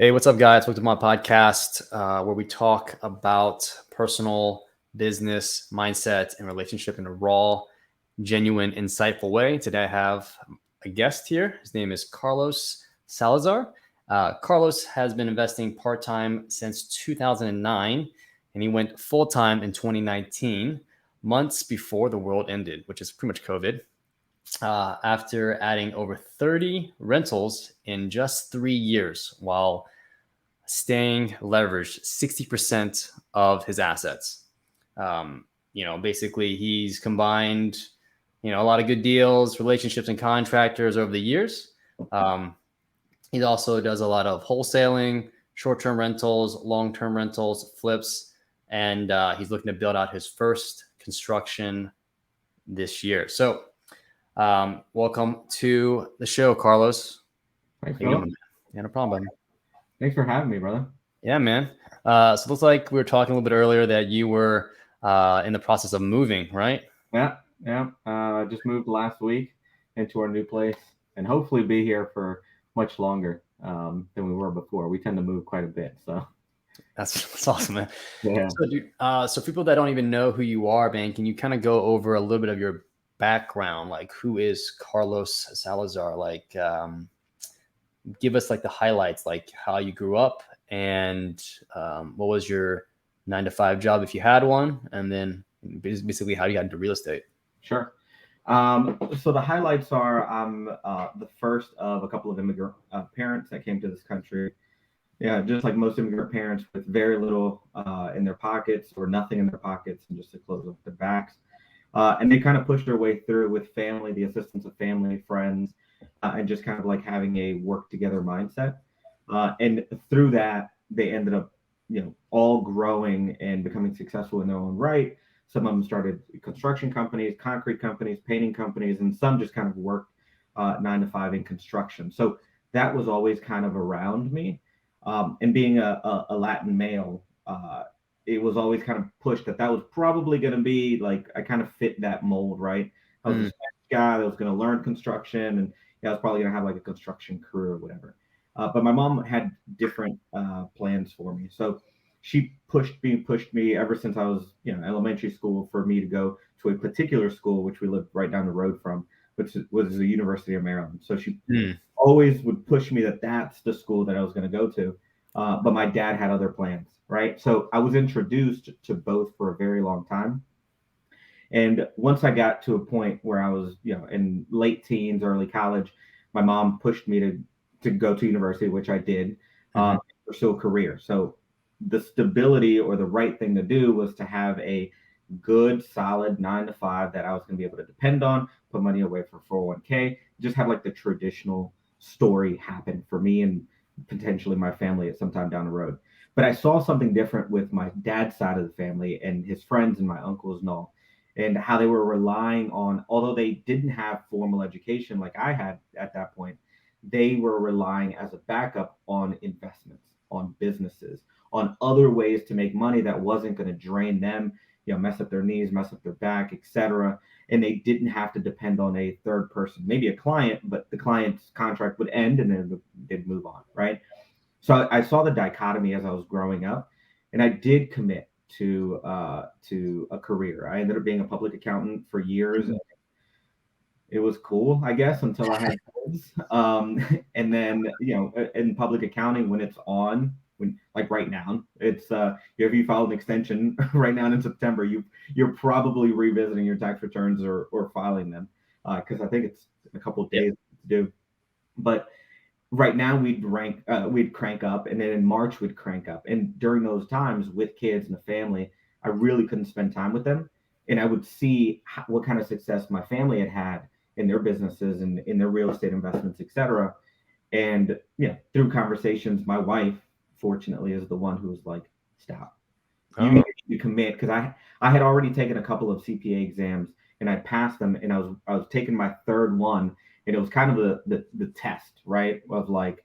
Hey, what's up, guys? Welcome to my podcast where we talk about personal business mindset and relationship in a raw, genuine, insightful way. Today, I have a guest here. His name is Carlos Salazar. Carlos has been investing part time since 2009, and he went full time in 2019, months before the world ended, which is pretty much COVID. After adding over 30 rentals in just 3 years while staying leveraged 60% of his assets. Basically he's combined, a lot of good deals, relationships, and contractors over the years. He also does a lot of wholesaling, short-term rentals, long-term rentals, flips, and he's looking to build out his first construction this year. So welcome to the show, Carlos. Thanks, How you Philip. doing? Yeah, no problem, buddy. Thanks for having me, brother. Yeah, man. So it looks like we were talking a little bit earlier that you were in the process of moving, right? Yeah. Just moved last week into our new place, and hopefully be here for much longer than we were before. We tend to move quite a bit, so That's awesome, man. yeah. So, dude, so for people that don't even know who you are, man, can you kind of go over a little bit of your background? Like, who is Carlos Salazar? Like, give us like the highlights, like how you grew up and what was your 9 to 5 job if you had one, and then basically how you got into real estate. Sure. So the highlights are I'm the first of a couple of immigrant parents that came to this country. Yeah, just like most immigrant parents, with very little in their pockets or nothing in their pockets, and just to close up their backs. And they kind of pushed their way through with family, the assistance of family, friends, and just kind of like having a work together mindset. And through that, they ended up, all growing and becoming successful in their own right. Some of them started construction companies, concrete companies, painting companies, and some just kind of worked 9 to 5 in construction. So that was always kind of around me. And being a Latin male, it was always kind of pushed that was probably going to be like I kind of fit that mold, right? I was a Mm. Spanish guy that was going to learn construction, and I was probably going to have like a construction career or whatever. But my mom had different plans for me, so she pushed me ever since I was, elementary school, for me to go to a particular school which we lived right down the road from, which was the University of Maryland. So she Mm. always would push me that that's the school that I was going to go to. But my dad had other plans, right? So I was introduced to both for a very long time. And once I got to a point where I was, in late teens, early college, my mom pushed me to go to university, which I did, Mhm. pursue a career. So the stability or the right thing to do was to have a good, solid 9 to 5 that I was going to be able to depend on, put money away for 401k, just have like the traditional story happen for me and potentially my family at some time down the road. But I saw something different with my dad's side of the family and his friends and my uncles and all, and how they were relying on, although they didn't have formal education like I had at that point, they were relying as a backup on investments, on businesses, on other ways to make money that wasn't going to drain them, mess up their knees, mess up their back, etc. And they didn't have to depend on a third person, maybe a client, but the client's contract would end and then they'd move on, right? So I saw the dichotomy as I was growing up, and I did commit to a career. I ended up being a public accountant for years. Mhm. It was cool, I guess, until I had kids. And then, in public accounting, when it's on, when like right now, it's if you file an extension right now in September, you're probably revisiting your tax returns or filing them, because I think it's a couple of Yeah. days to do. But right now we'd crank up, and then in March we'd crank up, and during those times with kids and the family, I really couldn't spend time with them, and I would see what kind of success my family had had in their businesses and in their real estate investments, etc. And through conversations, my wife fortunately is the one who was like, stop, you Oh. need to commit, because I had already taken a couple of CPA exams and I passed them, and I was taking my third one, and it was kind of the test, right, of like,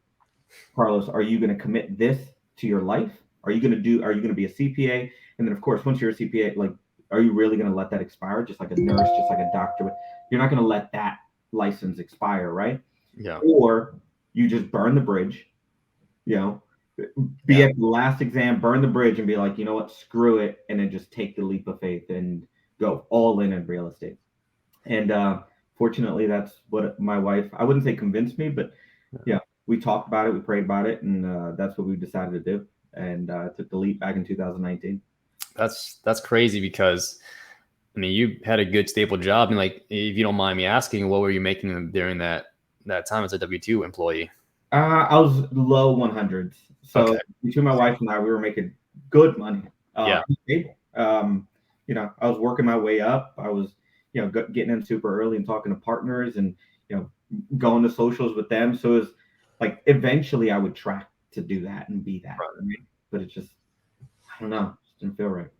Carlos, are you going to commit this to your life? Are you going to be a CPA? And then of course, once you're a CPA, like, are you really going to let that expire? Just like a nurse, just like a doctor, you're not going to let that license expire, right? Yeah. Or you just burn the bridge, you know, be at the last exam, burn the bridge, and be like, you know what, screw it, and then just take the leap of faith and go all in real estate. And fortunately, that's what my wife, I wouldn't say convinced me, but yeah, we talked about it, we prayed about it, and that's what we decided to do. And took the leap back in 2019. That's crazy because I mean you had a good stable job, and like if you don't mind me asking, what were you making during that time as a W-2 employee? I was low 100s. So Okay. between my wife and I, we were making good money. Yeah. Stable. I was working my way up. I was, getting in super early and talking to partners and, going to socials with them. So it was like eventually I would try to do that and be that. Right? But it just, I don't know, just didn't feel right.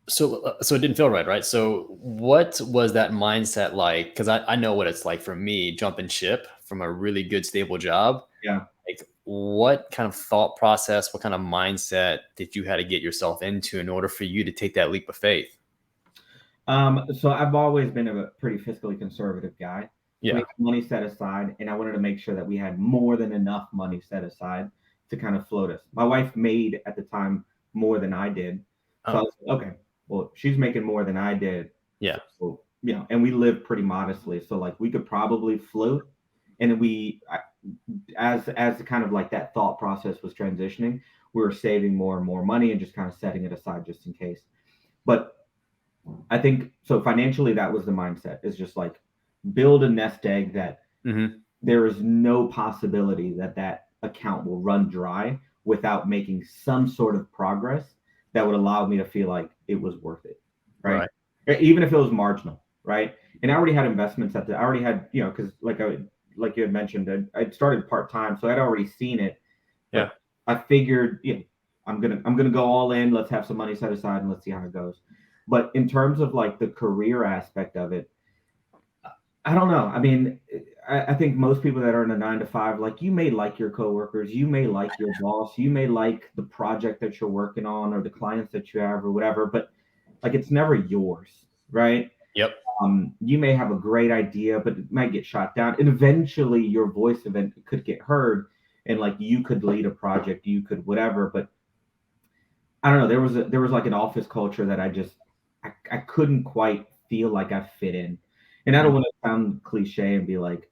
So it didn't feel right, right? So what was that mindset like? Because I know what it's like for me jumping ship from a really good stable job. Yeah. Like what kind of thought process, what kind of mindset did you have to get yourself into in order for you to take that leap of faith? So I've always been a pretty fiscally conservative guy. So we Yeah. had money set aside, and I wanted to make sure that we had more than enough money set aside to kind of float us. My wife made at the time more than I did. So I Oh, was like, okay, well, she's making more than I did. yeah. So, and we live pretty modestly. So like we could probably float. And then as kind of like that thought process was transitioning, we were saving more and more money and just kind of setting it aside just in case. But I think so financially, that was the mindset, is just like build a nest egg that Mm-hmm. there is no possibility that that account will run dry without making some sort of progress that would allow me to feel like it was worth it. Right. Right. Even if it was marginal. Right. And I already had investments I already had, because like you had mentioned, I'd started part time. So I'd already seen it. Yeah. But I figured, I'm gonna go all in. Let's have some money set aside and let's see how it goes. But in terms of like the career aspect of it, I don't know. I mean, I think most people that are in a 9 to 5, like you may like your coworkers, you may like your boss, you may like the project that you're working on or the clients that you have or whatever, but like it's never yours, right? Yep. You may have a great idea, but it might get shot down, and eventually your voice event could get heard, and like you could lead a project, you could whatever, but I don't know. There was like an office culture that I couldn't quite feel like I fit in. And I don't want to sound cliche and be like,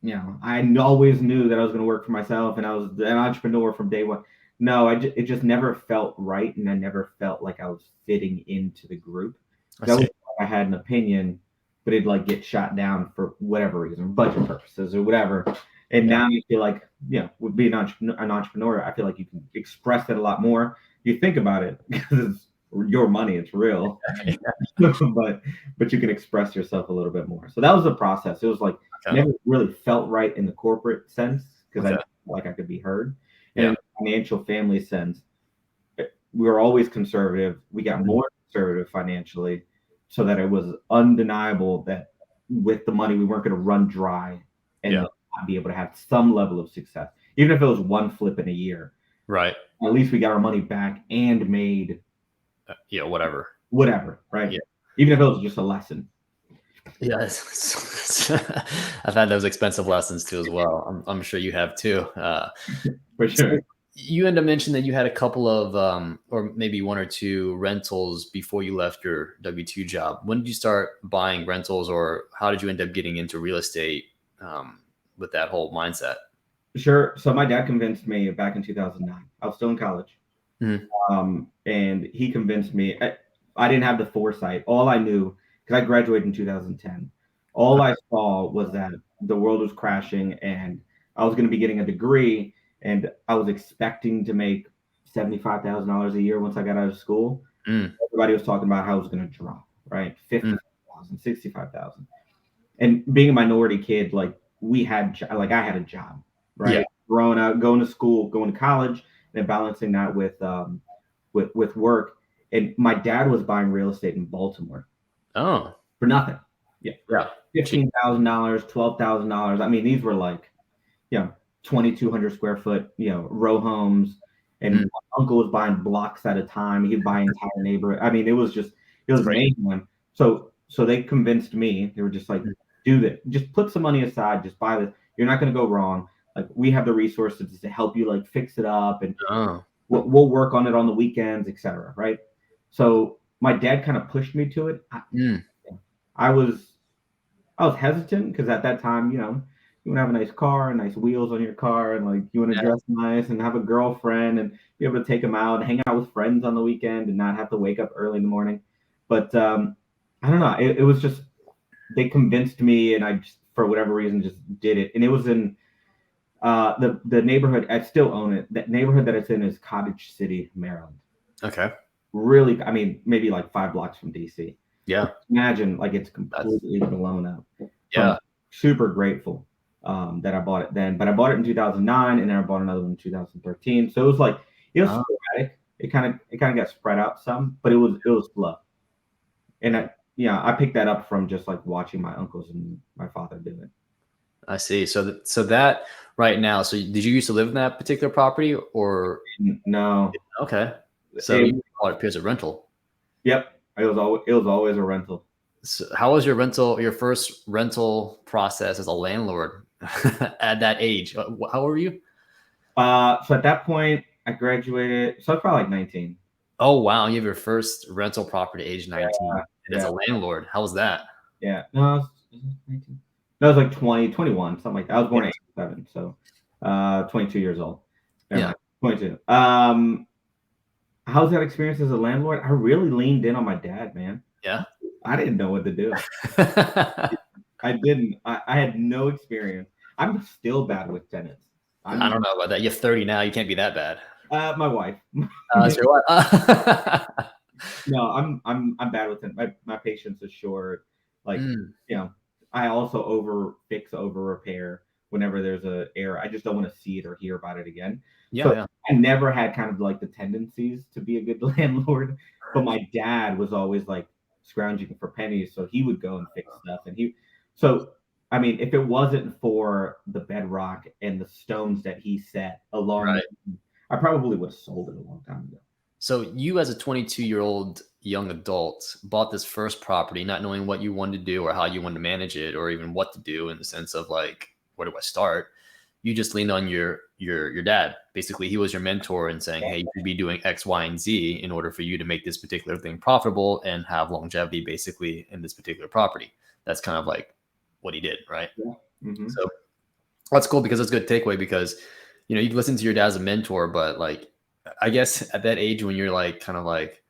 I always knew that I was going to work for myself and I was an entrepreneur from day one. No, it just never felt right, and I never felt like I was fitting into the group. I That was see. why I had an opinion, but it'd like get shot down for whatever reason, budget purposes or whatever. And Yeah. now you feel like, with being an entrepreneur, I feel like you can express it a lot more. You think about it because it's your money, it's real, but you can express yourself a little bit more. So that was the process. It was like Okay. never really felt right in the corporate sense because I Okay. felt like I could be heard. And in Yeah. the financial family sense, we were always conservative. We got Mhm. more conservative financially so that it was undeniable that with the money, we weren't going to run dry and Yeah. not be able to have some level of success. Even if it was one flip in a year, Right. at least we got our money back and made Yeah. Whatever. whatever, right? Yeah. Even if it was just a lesson. Yeah. I've had those expensive lessons too as well. I'm sure you have too. For So sure. you end up mentioning that you had a couple of, or maybe one or two rentals before you left your W-2 job. When did you start buying rentals, or how did you end up getting into real estate with that whole mindset? Sure. So my dad convinced me back in 2009. I was still in college. Mhm. And he convinced me. I didn't have the foresight. All I knew, because I graduated in 2010, all I saw was that the world was crashing and I was going to be getting a degree, and I was expecting to make $75,000 a year once I got out of school. Mm, Everybody was talking about how it was going to drop, right? mm, 50,000, 65,000. And being a minority kid, like I had a job, yeah. right? Growing up, going to school, going to college, and balancing that with work. And my dad was buying real estate in Baltimore Oh, for nothing. Yeah, yeah. Cheap. $15,000, $12,000. I mean, these were like, you know, 2,200 square foot, row homes. And Mm, my uncle was buying blocks at a time. He'd buy entire neighborhood. I mean, it it's was great. mayhem. So they convinced me. They were just like, Mm, do this. Just put some money aside. Just buy this. You're not going to go wrong. like we have the resources to help you like fix it up, and Oh. we'll work on it on the weekends, etc. Right. So my dad kind of pushed me to it. Mm. I was I was hesitant because at that time, you know, you want to have a nice car and nice wheels on your car, and like you want to Yeah. dress nice and have a girlfriend and be able to take them out and hang out with friends on the weekend and not have to wake up early in the morning. But I don't know. It was just they convinced me, and I just, for whatever reason, just did it. And it was in the neighborhood. I still own it. That neighborhood that it's in is Cottage City, Maryland. Okay. Really, I mean, maybe like 5 blocks from DC. Yeah. Imagine like it's That's completely blown up. So yeah. I'm super grateful that I bought it then. But I bought it in 2009, and then I bought another one in 2013. So it was like it was Oh, sporadic. It kind of got spread out some, but it was slow. And I picked that up from just like watching my uncles and my father do it. I see. So that right now. So did you used to live in that particular property, or No, okay? So you it, bought it as a rental. yep, it was always a rental. So how was your first rental process as a landlord at that age? How old were you? So at that point, I graduated. So I was probably like 19. Oh wow, you have your first rental property age 19, and as Yeah, a landlord, how was that? yeah. No, I was 19. No, I was like 20, 21, something like that. I was born Yeah, in 87, so 22 years old. Never yeah, mind, 22. How's that experience as a landlord? I really leaned in on my dad, man. yeah. I didn't know what to do. I I didn't. I had no experience. I'm still bad with tenants. don't I'm know about that. You're 30 now. You can't be that bad. my wife. So what? No, I'm bad with it. My patience is short. Like, Mm, you know, I also over repair whenever there's a error. I just don't want to see it or hear about it again. yeah, So yeah. I never had kind of like the tendencies to be a good landlord. But my dad was always like scrounging for pennies, so he would go and fix stuff. So I mean, if it wasn't for the bedrock and the stones that he set along, Right. I probably would have sold it a long time ago. So you, as a 22-year-old young adult, bought this first property, not knowing what you wanted to do or how you wanted to manage it, or even what to do in the sense of like, where do I start? You just leaned on your dad. Basically, he was your mentor and saying, "Hey, you should be doing X, Y, and Z in order for you to make this particular thing profitable and have longevity, basically, in this particular property." That's kind of like what he did, right? Yeah. Hmm. So that's cool because it's a good takeaway because you can listen to your dad as a mentor, but like I guess at that age when you're like kind of like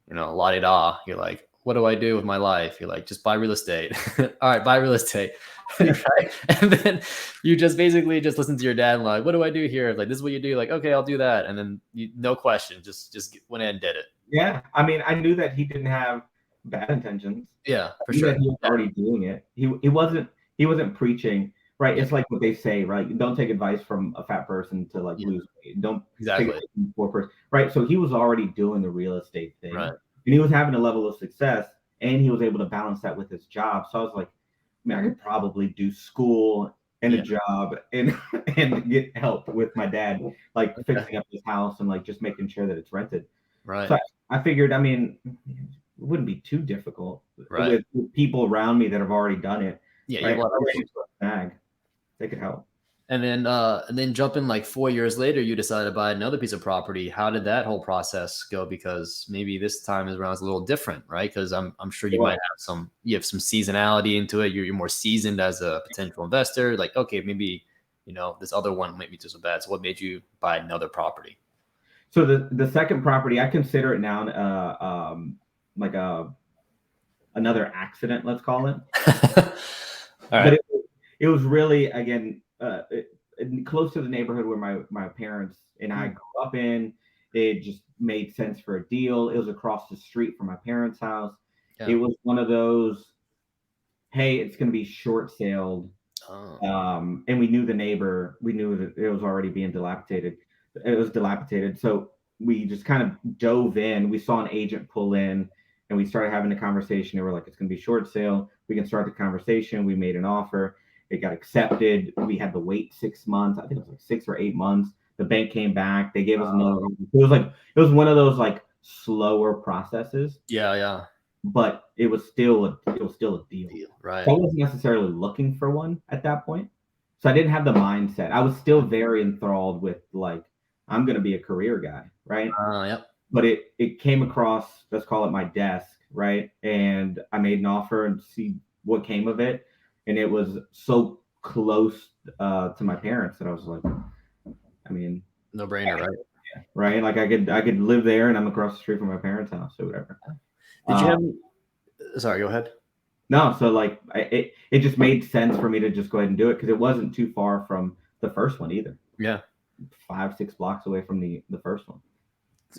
la di da, you're like, what do I do with my life? You're like, just buy real estate. All right, buy real estate. Right? And then you just basically just listen to your dad and like, what do I do here? Like, this is what you do. Like, okay, I'll do that. And then no question, just went in and did it. Yeah, I mean, I knew that he didn't have bad intentions. Yeah, I for knew sure. that he was Yeah, already doing it. He wasn't preaching, right? yeah, It's like what they say, right? Don't take advice from a fat person to like yeah, lose weight. Don't take exactly. advice from a poor person, right? So he was already doing the real estate thing, Right. and he was having a level of success, and he was able to balance that with his job. So I was like, man, I could probably do school and a Yeah. job and and get help with my dad, like Okay. fixing up his house and like just making sure that it's rented. Right. So I figured, I mean, it wouldn't be too difficult Right. with people around me that have already done it, Yeah. right? Well, Already into a bag, they could help. and then jumping like 4 years later, you decided to buy another piece of property. How did that whole process go? Because maybe this time is around is a little different, right? Because I'm sure Well, you have some seasonality into it. You're more seasoned as a potential investor. Like, okay, maybe this other one might be just so bad. So what made you buy another property? so the second property, I consider it now like another accident, let's call it. All But right. it was really again close to the neighborhood where my parents and I Mm, grew up in. It just made sense for a deal. It was across the street from my parents' house. It yeah. was one of those, hey, it's going to be short sailed. Oh, And we knew the neighbor. We knew that it was already being dilapidated. It was dilapidated. So we just kind of dove in. We saw an agent pull in and we started having a conversation. They were like, it's going to be short sale. We can start the conversation. We made an offer. It got accepted. We had to wait 6 months. I think it was like 6 or 8 months. The bank came back. They gave us another. It was one of those like slower processes, yeah, yeah. but it was still a deal. Deal. Right. So I wasn't necessarily looking for one at that point. So I didn't have the mindset. I was still very enthralled with like, I'm going to be a career guy, right? Yep. But it came across, let's call it my desk, right? And I made an offer and see what came of it. And it was so close to my parents that I was like, I mean, No brainer, right? right? Like I could live there and I'm across the street from my parents' house or whatever. Did you have, sorry, go ahead. No, so like it just made sense for me to just go ahead and do it because it wasn't too far from the first one either. Yeah. 5-6 blocks away from the first one.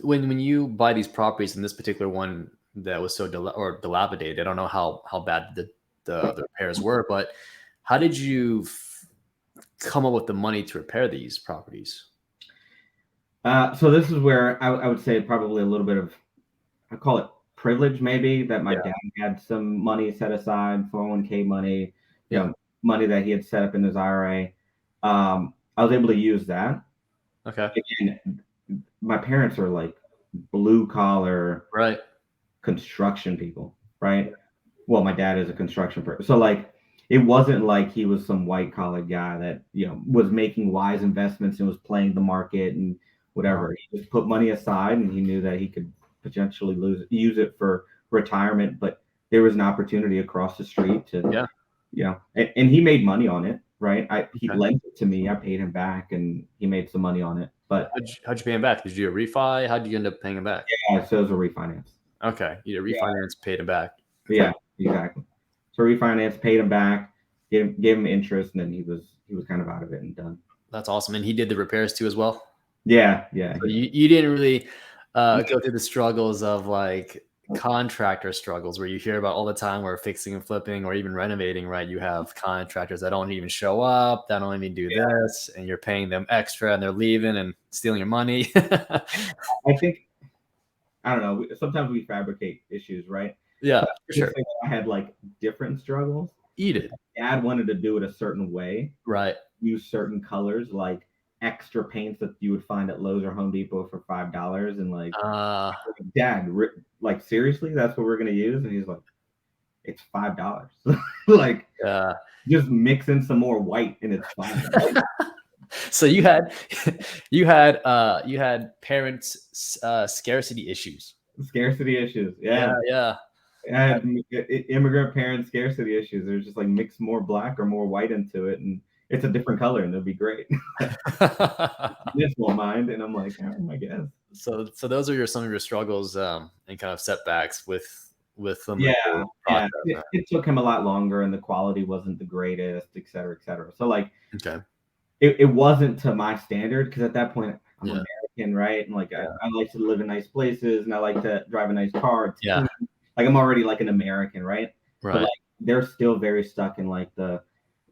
When you buy these properties, in this particular one that was so dilapidated, I don't know how bad the repairs were, but how did you come up with the money to repair these properties? So this is where I would say probably a little bit of, I call it privilege, maybe, that my dad had some money set aside, 401k money, you know, money that he had set up in his IRA. I was able to use that. Okay. Again, my parents are like blue collar, Right. construction people, right? Well, my dad is a construction person, so like it wasn't like he was some white collar guy that was making wise investments and was playing the market and whatever. He just put money aside and he knew that he could potentially use it for retirement, but there was an opportunity across the street to and he made money on it, right? He lent it to me, I paid him back, and he made some money on it. But how'd you pay him back? Did you do a refi? How'd you end up paying him back? Yeah, so it was a refinance. Okay, you did refinance, paid him back. Yeah, exactly. So refinance, paid him back, gave him interest, and then he was kind of out of it and done. That's awesome. And he did the repairs too as well? Yeah. So you didn't really go through the struggles of like contractor struggles where you hear about all the time where fixing and flipping or even renovating, right? You have contractors that don't even show up, that don't even do this, and you're paying them extra and they're leaving and stealing your money. I think, I don't know, sometimes we fabricate issues, right? Yeah, for sure. I had like different struggles. Eat it. Dad wanted to do it a certain way. Right. Use certain colors, like extra paints that you would find at Lowe's or Home Depot for $5, and like, Dad, like seriously, that's what we're gonna use? And he's like, it's $5. Like, just mix in some more white and it's fine. So you had parents scarcity issues. Scarcity issues, yeah. I had immigrant parents scarcity issues. There's just like mix more black or more white into it, and it's a different color, and it'll be great. This won't mind, and I'm like, I guess. So those are some of your struggles and kind of setbacks with them. Yeah. It took him a lot longer, and the quality wasn't the greatest, et cetera, et cetera. So like, it wasn't to my standard because at that point I'm American, right? And like I like to live in nice places, and I like to drive a nice car. Like I'm already like an American, right? But like they're still very stuck in like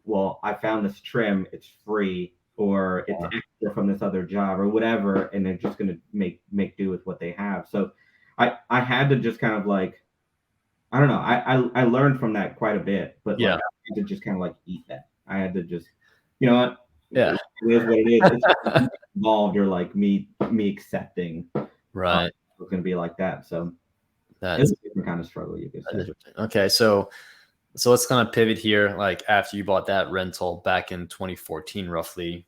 well, I found this trim, it's free, or it's extra from this other job or whatever, and they're just gonna make do with what they have. So I had to just kind of like, I don't know, I learned from that quite a bit, but like, I had to just kind of like eat that. I had to just, you know what? Yeah, it is what it is. It's involved, or like me accepting, right? It's gonna be like that. So that's a different kind of struggle, you could say. Okay, so let's kind of pivot here. Like after you bought that rental back in 2014, roughly,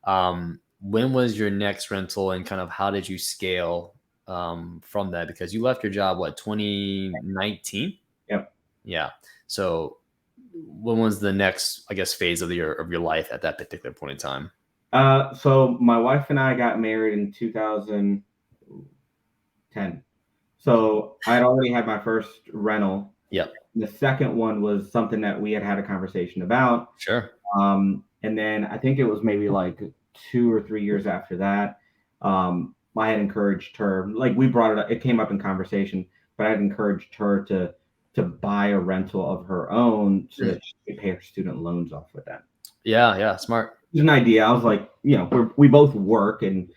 when was your next rental, and kind of how did you scale from that? Because you left your job 2019. Yep. Yeah. So when was the next, I guess, phase of your life at that particular point in time? So my wife and I got married in 2010. So I'd already had my first rental. Yep. The second one was something that we had a conversation about. Sure. And then I think it was maybe like 2 or 3 years after that. I had encouraged her, like we brought it up, it came up in conversation, but I had encouraged her to buy a rental of her own so that she could pay her student loans off with that. Yeah, smart. It was an idea. I was like, we both work, and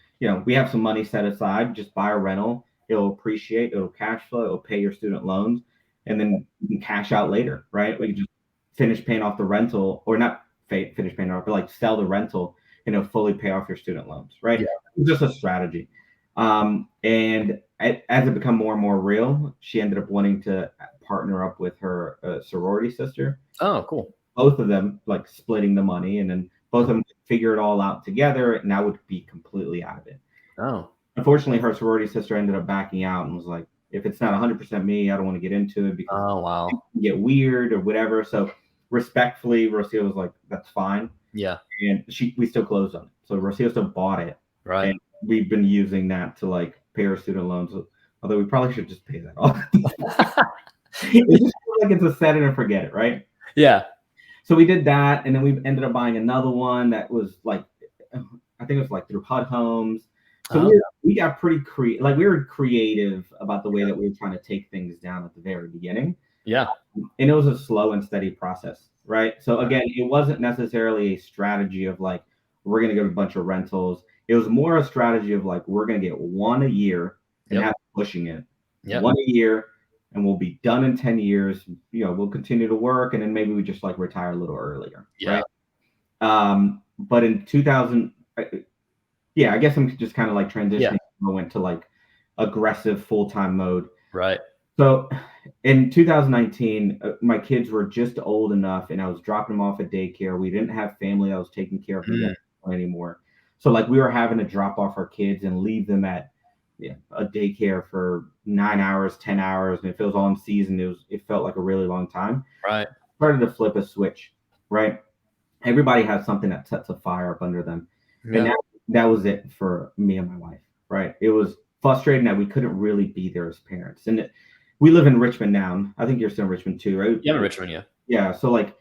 we have some money set aside. Just buy a rental. It'll appreciate. It'll cash flow. It'll pay your student loans, and then you can cash out later, right? We can just finish paying off the rental, or not finish paying off, but like sell the rental and it'll fully pay off your student loans, right? Yeah. It's just a strategy. And as it become more and more real, she ended up wanting to partner up with her sorority sister. Oh, cool. Both of them like splitting the money, and then both of them figure it all out together, and I would be completely out of it. Oh, Unfortunately, her sorority sister ended up backing out and was like, if it's not 100% me, I don't want to get into it because oh, it wow. can get weird or whatever. So respectfully, Rocio was like, that's fine. Yeah. And we still closed on it. So Rocio still bought it. Right. And we've been using that to like pay our student loans. Although we probably should just pay that off. It just feels like it's a set it and forget it, right? Yeah. So we did that, and then we ended up buying another one that was like, I think it was like through HUD Homes. So we got pretty like we were creative about the way that we were trying to take things down at the very beginning. Yeah. And it was a slow and steady process, right? So again, it wasn't necessarily a strategy of like, we're going to get a bunch of rentals. It was more a strategy of like, we're going to get one a year and have pushing it. One a year, and we'll be done in 10 years. We'll continue to work, and then maybe we just like retire a little earlier, right? But in 2000, I guess I'm just kind of like transitioning. I went to like aggressive full-time mode. Right. So in 2019, my kids were just old enough, and I was dropping them off at daycare. We didn't have family that was taking care of them anymore. So like we were having to drop off our kids and leave them at a daycare for 9 hours, 10 hours. And if it was on season, it felt like a really long time. Right. Started to flip a switch, right? Everybody has something that sets a fire up under them. And that was it for me and my wife, right? It was frustrating that we couldn't really be there as parents. And we live in Richmond now. I think you're still in Richmond too, right? Yeah, I'm in Richmond, yeah. Yeah, so like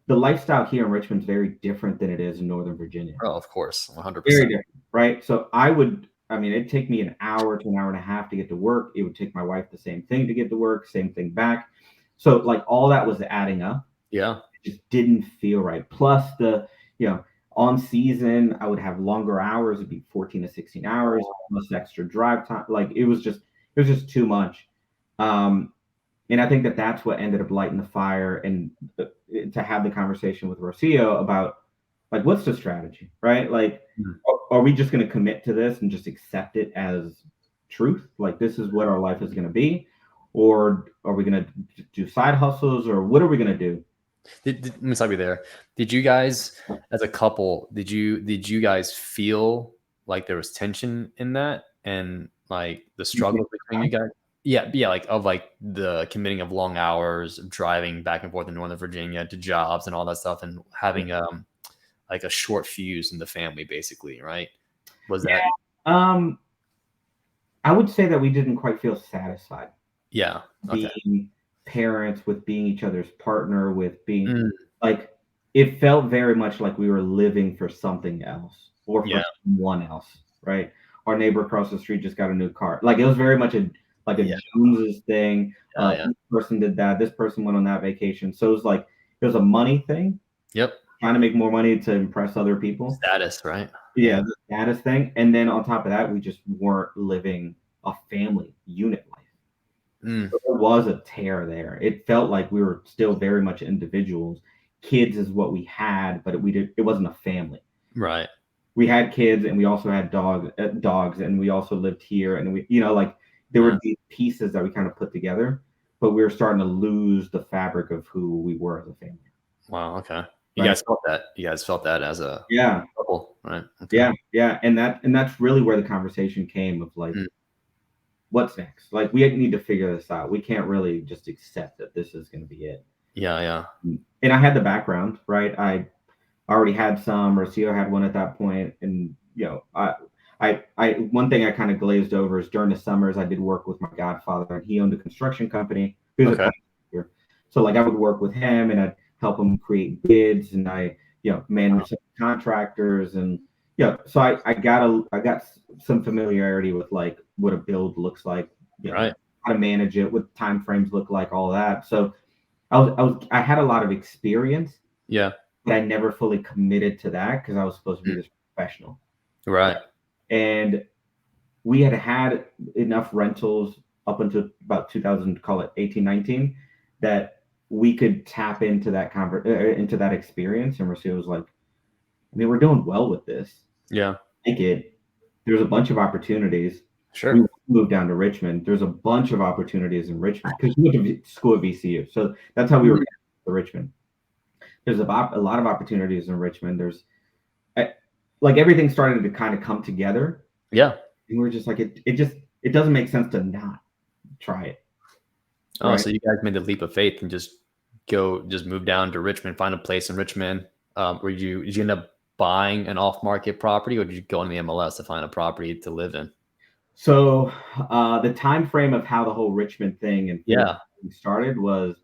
the lifestyle here in Richmond is very different than it is in Northern Virginia. Oh, of course, 100%. Very different, right? So it'd take me an hour to an hour and a half to get to work. It would take my wife the same thing to get to work, same thing back. So like all that was adding up. Yeah. It just didn't feel right. Plus on season, I would have longer hours. It'd be 14 to 16 hours, plus extra drive time. Like it was just too much. And I think that's what ended up lighting the fire, and to have the conversation with Rocio about like, what's the strategy, right? Like, are we just going to commit to this and just accept it as truth? Like, this is what our life is going to be, or are we going to do side hustles, or what are we going to do? Let me stop you there. Did you guys, as a couple, did you guys feel like there was tension in that, and like the struggle between you guys? Yeah, like of like the committing of long hours of driving back and forth in Northern Virginia to jobs and all that stuff, and having like a short fuse in the family, basically, right? Was that? I would say that we didn't quite feel satisfied. Yeah. Okay. Being parents, with being each other's partner, with being like, it felt very much like we were living for something else or for someone else, right? Our neighbor across the street just got a new car. Like it was very much a Joneses thing. This person did that. This person went on that vacation. So it was a money thing. Yep. Trying to make more money to impress other people. Status, right? Yeah, the status thing. And then on top of that, we just weren't living a family unit life. So there was a tear there. It felt like we were still very much individuals. Kids is what we had, but it wasn't a family. Right. We had kids, and we also had dogs, and we also lived here, and we, there were these pieces that we kind of put together, but we were starting to lose the fabric of who we were as a family. Wow. Okay. You guys felt that. You guys felt that as a couple, right? Okay. Yeah, and that's really where the conversation came of like, what's next? Like, we need to figure this out. We can't really just accept that this is going to be it. Yeah. And I had the background, right? I already had some. Rocio had one at that point, and I one thing I kind of glazed over is during the summers I did work with my godfather, and he owned a construction company. He was a contractor. So like I would work with him, and I'd help him create bids, and I manage contractors, and so I got some familiarity with like what a build looks like, right? How to manage it, what time frames look like, all that. So I had a lot of experience. Yeah. But I never fully committed to that because I was supposed to be this professional. Right. And we had enough rentals up until about 2000, call it 18, 19, that we could tap into that into that experience. And Rocio was like, I mean, we're doing well with this. Yeah. There's a bunch of opportunities. Sure. We moved down to Richmond. There's a bunch of opportunities in Richmond because we went to school at VCU. So that's how we were to Richmond. There's a lot of opportunities in Richmond. There's like everything started to kind of come together. Yeah. And we're just like, it doesn't make sense to not try it. Oh, Right. so you guys made the leap of faith and just move down to Richmond, find a place in Richmond. Did you end up buying an off-market property, or did you go on the MLS to find a property to live in? So the time frame of how the whole Richmond thing and Yeah. started was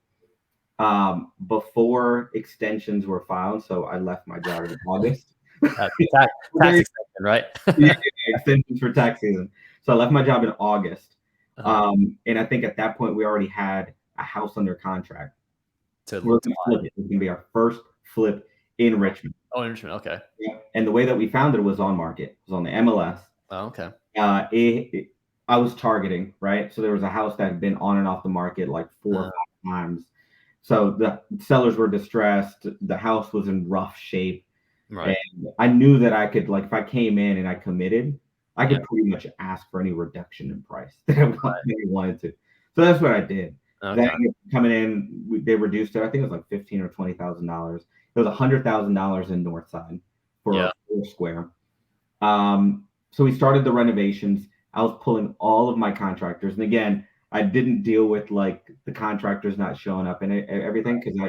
before extensions were filed. So I left my job in August. Tax extension, right? Yeah, extensions for tax season. So I left my job in August. Uh-huh. And I think at that point we already had a house under contract. To We're going to buy. flip it. It's going to be our first flip in Richmond. Oh, in Richmond. Okay. Yeah. And the way that we found it was on market. It was on the MLS. Oh, okay. I was targeting, right? So there was a house that had been on and off the market like 4 or 5 times. So the sellers were distressed. The house was in rough shape. Right. And I knew that I could, like, if I came in and I committed, I could Yeah. pretty much ask for any reduction in price that I wanted to. So that's what I did. Okay. Then coming in, they reduced it. I think it was like $15,000 or $20,000. It was $100,000 in Northside for Yeah. a 4 square. So we started the renovations. I was pulling all of my contractors, and again, I didn't deal with like the contractors not showing up and everything because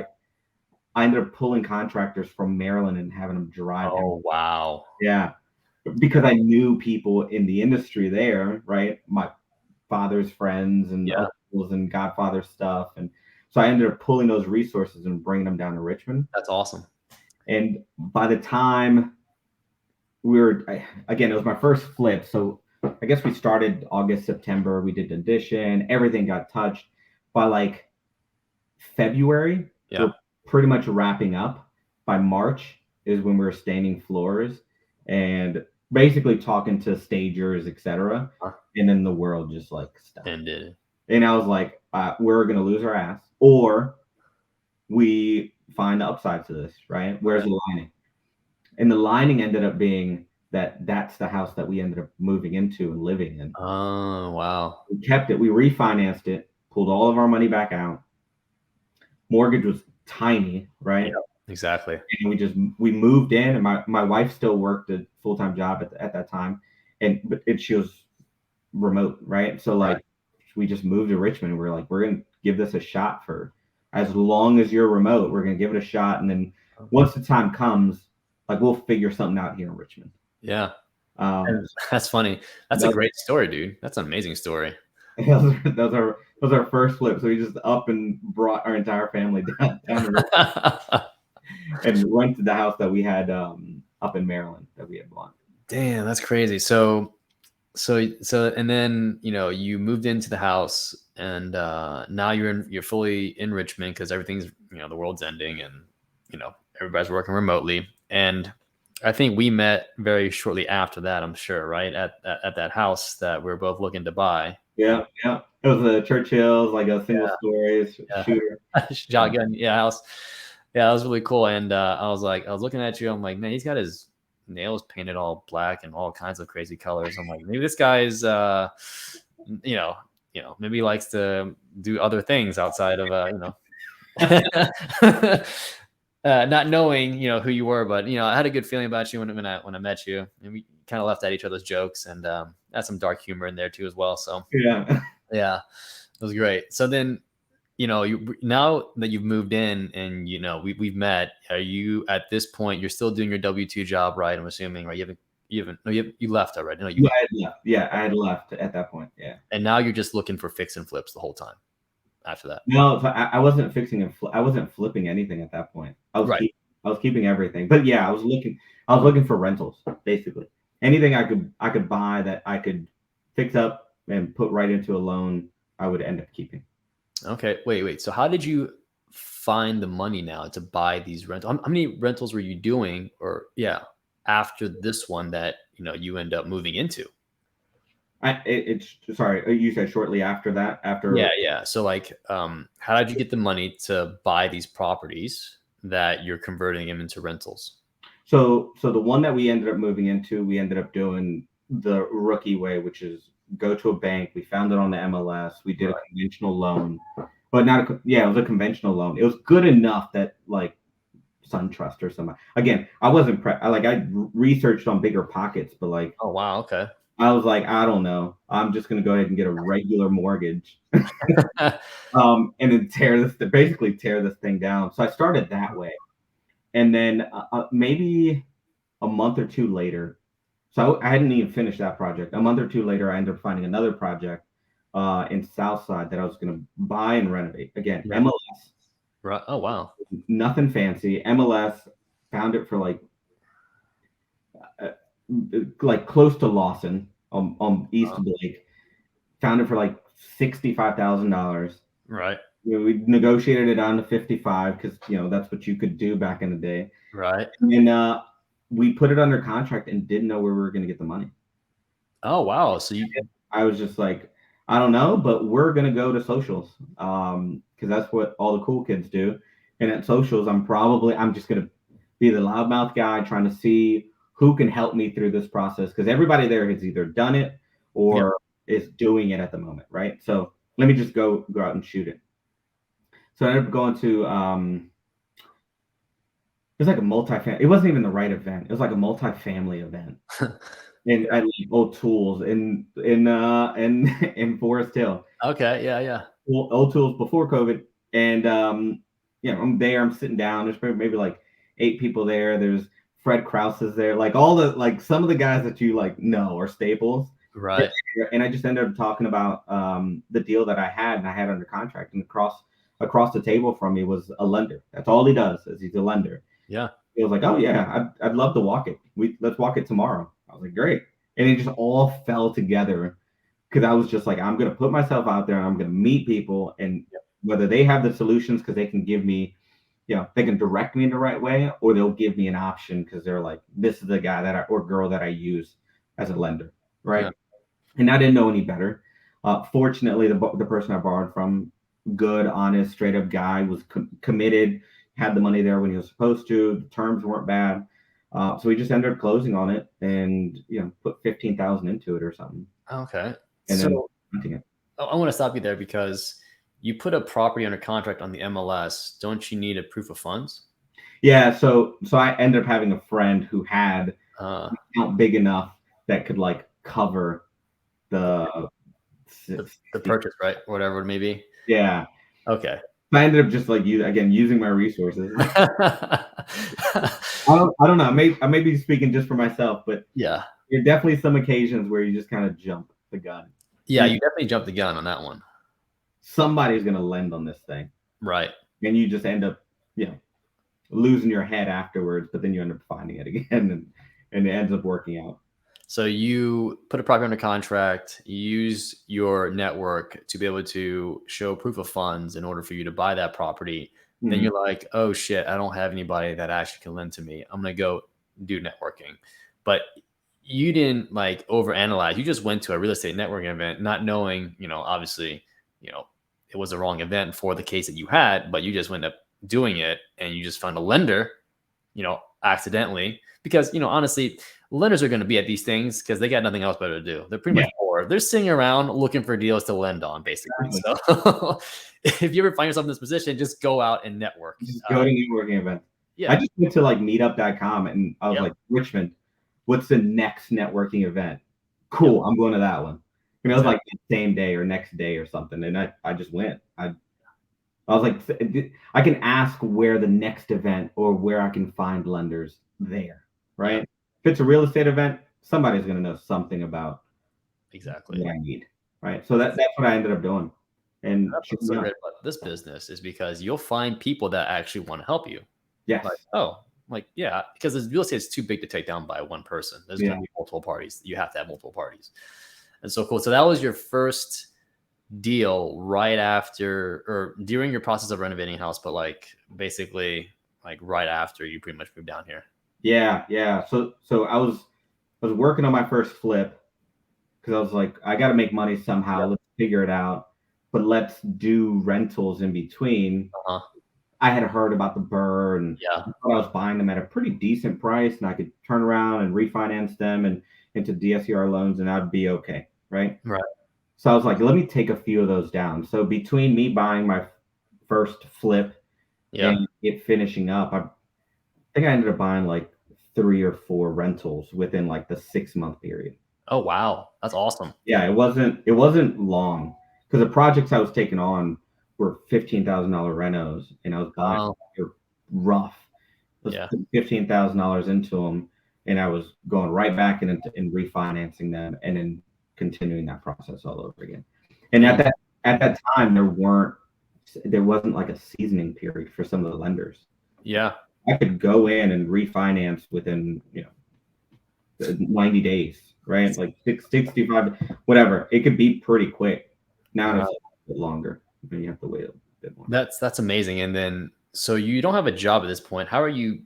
I ended up pulling contractors from Maryland and having them drive down. Oh, wow. Yeah, because I knew people in the industry there, right? My father's friends and Yeah. uncles and godfather stuff, and so I ended up pulling those resources and bringing them down to Richmond. That's awesome. And by the time again, it was my first flip, so I guess we started August, September. We did the addition, everything got touched. By like February, Yeah. we're pretty much wrapping up. By March is when we were staining floors and basically talking to stagers, etc. And then the world just like stopped. Ended. And I was like, we're gonna lose our ass, or we find the upside to this, right? Where's the lining? And the lining ended up being that that's the house that we ended up moving into and living in. Oh, wow. We kept it. We refinanced it, pulled all of our money back out. Mortgage was tiny, right? Yeah, exactly. And we moved in, and my wife still worked a full-time job at that time, but she was remote, right? So like we just moved to Richmond, and we're like, we're gonna give this a shot for as long as you're remote. We're gonna give it a shot, and then once the time comes, like we'll figure something out here in Richmond. Yeah. That's funny. That's a great story, dude. That's an amazing story. That was our first flip. So we just up and brought our entire family down and rented the house that we had up in Maryland that we had bought. Damn, that's crazy. So, and then you moved into the house, and now you're fully in Richmond because everything's the world's ending, and everybody's working remotely. And I think we met very shortly after that, I'm sure, right? At that house that we were both looking to buy. Yeah. It was a Churchill's, like a single story shooter. Shotgun. Yeah, that was really cool. And I was looking at you. I'm like, man, he's got his nails painted all black and all kinds of crazy colors. I'm like, maybe this guy's, maybe he likes to do other things outside of, not knowing, who you were, but I had a good feeling about you when I met you, and we kind of left at each other's jokes, and had some dark humor in there too as well. So yeah, it was great. So then, now that you've moved in and we've met, are you at this point? You're still doing your W-2 job, right? I'm assuming, right? You left already. No, I had left. Yeah, I had left at that point. Yeah, and now you're just looking for fix and flips the whole time. After that, no, I wasn't fixing and I wasn't flipping anything at that point. I was keeping everything, but yeah, I was looking for rentals, basically anything I could buy that I could fix up and put right into a loan. I would end up keeping. Okay, wait. So how did you find the money now to buy these rentals? How many rentals were you doing, or after this one that you end up moving into? Sorry, you said shortly after that. Yeah. So like, how did you get the money to buy these properties that you're converting them into rentals? So the one that we ended up moving into, we ended up doing the rookie way, which is go to a bank. We found it on the MLS. We did a conventional loan, but it was a conventional loan. It was good enough that like SunTrust or something. Again, I wasn't I researched on Bigger Pockets, but like, Oh wow, okay. I was like, I don't know. I'm just gonna go ahead and get a regular mortgage, and then basically tear this thing down. So I started that way, and then maybe a month or two later. So I hadn't even finished that project. A month or two later, I ended up finding another project in Southside that I was going to buy and renovate. Again, Yeah. MLS. Right. Oh wow. Nothing fancy. MLS. Found it for uh, like close to Lawson on East Blake. Found it for like $65,000. Right. We negotiated it down to 55 because that's what you could do back in the day. Right. And we put it under contract and didn't know where we were going to get the money. Oh wow. So I was just like, I don't know, but we're gonna go to socials because that's what all the cool kids do. And at socials, I'm just gonna be the loudmouth guy trying to see who can help me through this process because everybody there has either done it or is doing it at the moment, right? So let me just go out and shoot it. So I ended up going to it was like a multi-family. It wasn't even the right event. It was like a multi-family event. In at Old Tools in Forest Hill. Okay. Yeah. Old Tools before COVID, and I'm there. I'm sitting down. There's maybe like 8 people there. There's Fred Krause is there. Like some of the guys that you know are staples. Right. And I just ended up talking about the deal that I had under contract, and across the table from me was a lender. That's all he does is he's a lender. Yeah. He was like, "Oh yeah, I'd love to walk it. Let's walk it tomorrow." I was like, "Great," and it just all fell together because I was just like, "I'm gonna put myself out there and I'm gonna meet people, and whether they have the solutions because they can give me, they can direct me in the right way, or they'll give me an option because they're like, this is the guy or girl that I use as a lender, right?" Yeah. And I didn't know any better. Fortunately, the person I borrowed from, good, honest, straight up guy, was committed. Had the money there when he was supposed to. The terms weren't bad, so we just ended up closing on it, and put 15,000 into it or something. Okay. And So then renting it. I want to stop you there because you put a property under contract on the MLS. Don't you need a proof of funds? Yeah, so I ended up having a friend who had an account big enough that could cover the purchase, right? Whatever it may be. Yeah. Okay. I ended up just using my resources. I don't know. I may be speaking just for myself, but yeah, there are definitely some occasions where you just kind of jump the gun. Yeah, you definitely jumped the gun on that one. Somebody's going to lend on this thing. Right. And you just end up, losing your head afterwards, but then you end up finding it again and it ends up working out. So you put a property under contract, you use your network to be able to show proof of funds in order for you to buy that property. Mm-hmm. Then you're like, oh shit, I don't have anybody that actually can lend to me. I'm going to go do networking. But you didn't overanalyze. You just went to a real estate networking event, not knowing, obviously, it was the wrong event for the case that you had, but you just went up doing it and you just found a lender, accidentally, because, honestly, lenders are going to be at these things because they got nothing else better to do. They're pretty much bored. They're sitting around looking for deals to lend on, basically. Exactly. So if you ever find yourself in this position, just go out and network. Just go to networking events. Yeah. I just went to meetup.com and I was like, Richmond, what's the next networking event? Cool. I'm going to that one. And it was like the same day or next day or something. And I just went. I was like, I can ask where the next event or where I can find lenders there, right? Yeah. If it's a real estate event, somebody's going to know something about exactly what I need, right? So that's what I ended up doing. And that's so great about this business is because you'll find people that actually want to help you. Yes. Because real estate is too big to take down by one person. There's going to be multiple parties. You have to have multiple parties. And so cool. So that was your first deal right after or during your process of renovating a house, but basically right after you pretty much moved down here. Yeah. So I was working on my first flip because I was like, I got to make money somehow. Yep. Let's figure it out. But let's do rentals in between. I had heard about the BRRRR and I was buying them at a pretty decent price, and I could turn around and refinance them and into DSCR loans, and I'd be okay, right? Right. So I was like, let me take a few of those down. So between me buying my first flip and it finishing up, think I ended up buying like 3 or 4 rentals within like the 6 month period. Oh, wow. That's awesome. Yeah, it wasn't long because the projects I was taking on were $15,000 renos, and I was buying Oh, they're rough. Let's yeah. put $15,000 into them, and I was going right back and refinancing them, and then continuing that process all over again. And And at that time, there wasn't like a seasoning period for some of the lenders. yeah. I could go in and refinance within 90 days, right? Like 65, whatever. It could be pretty quick. Now it's a bit longer, but you have to wait a bit more. That's amazing. And then, so you don't have a job at this point. How are you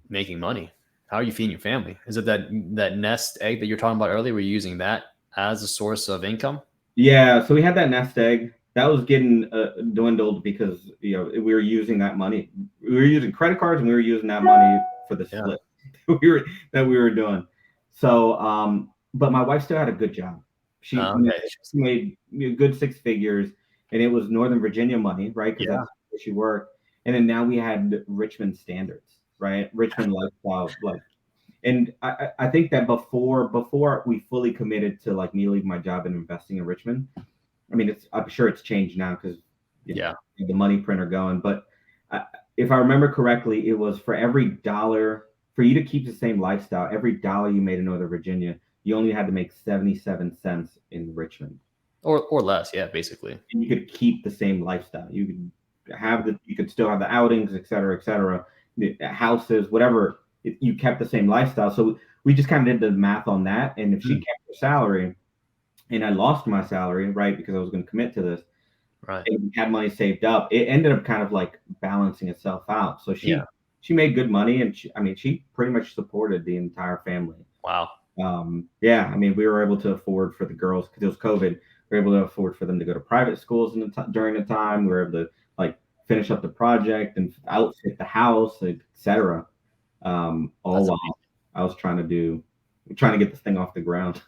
making money? How are you feeding your family? Is it that nest egg that you're talking about earlier? Were you using that as a source of income? Yeah, so we had that nest egg that was getting dwindled because we were using that money. We were using credit cards, and we were using that money for the Yeah. split we were doing. So, but my wife still had a good job. She Okay. made good 6 figures, and it was Northern Virginia money, right? Because Yeah. that's where she worked. And then now we had Richmond standards, right? Richmond lifestyle, like. And I think that before we fully committed to like me leaving my job and investing in Richmond, I mean, I'm sure it's changed now because Yeah. the money printer going. But if I remember correctly, it was for every dollar for you to keep the same lifestyle. Every dollar you made in Northern Virginia, you only had to make 77 cents in Richmond, Or less. Yeah, basically. and you could keep the same lifestyle. You could still have the outings, et cetera, the houses, whatever. You kept the same lifestyle. So we just kind of did the math on that. And if she Mm. kept her salary, and I lost my salary, right, because I was going to commit to this, Right. and had money saved up, it ended up kind of like balancing itself out. So Yeah. she made good money, and she pretty much supported the entire family. Wow. Yeah, I mean, we were able to afford for the girls because it was COVID. We were able to afford for them to go to private schools during the time. We were able to like finish up the project and outfit the house, etc. All That's while amazing. I was trying to get this thing off the ground.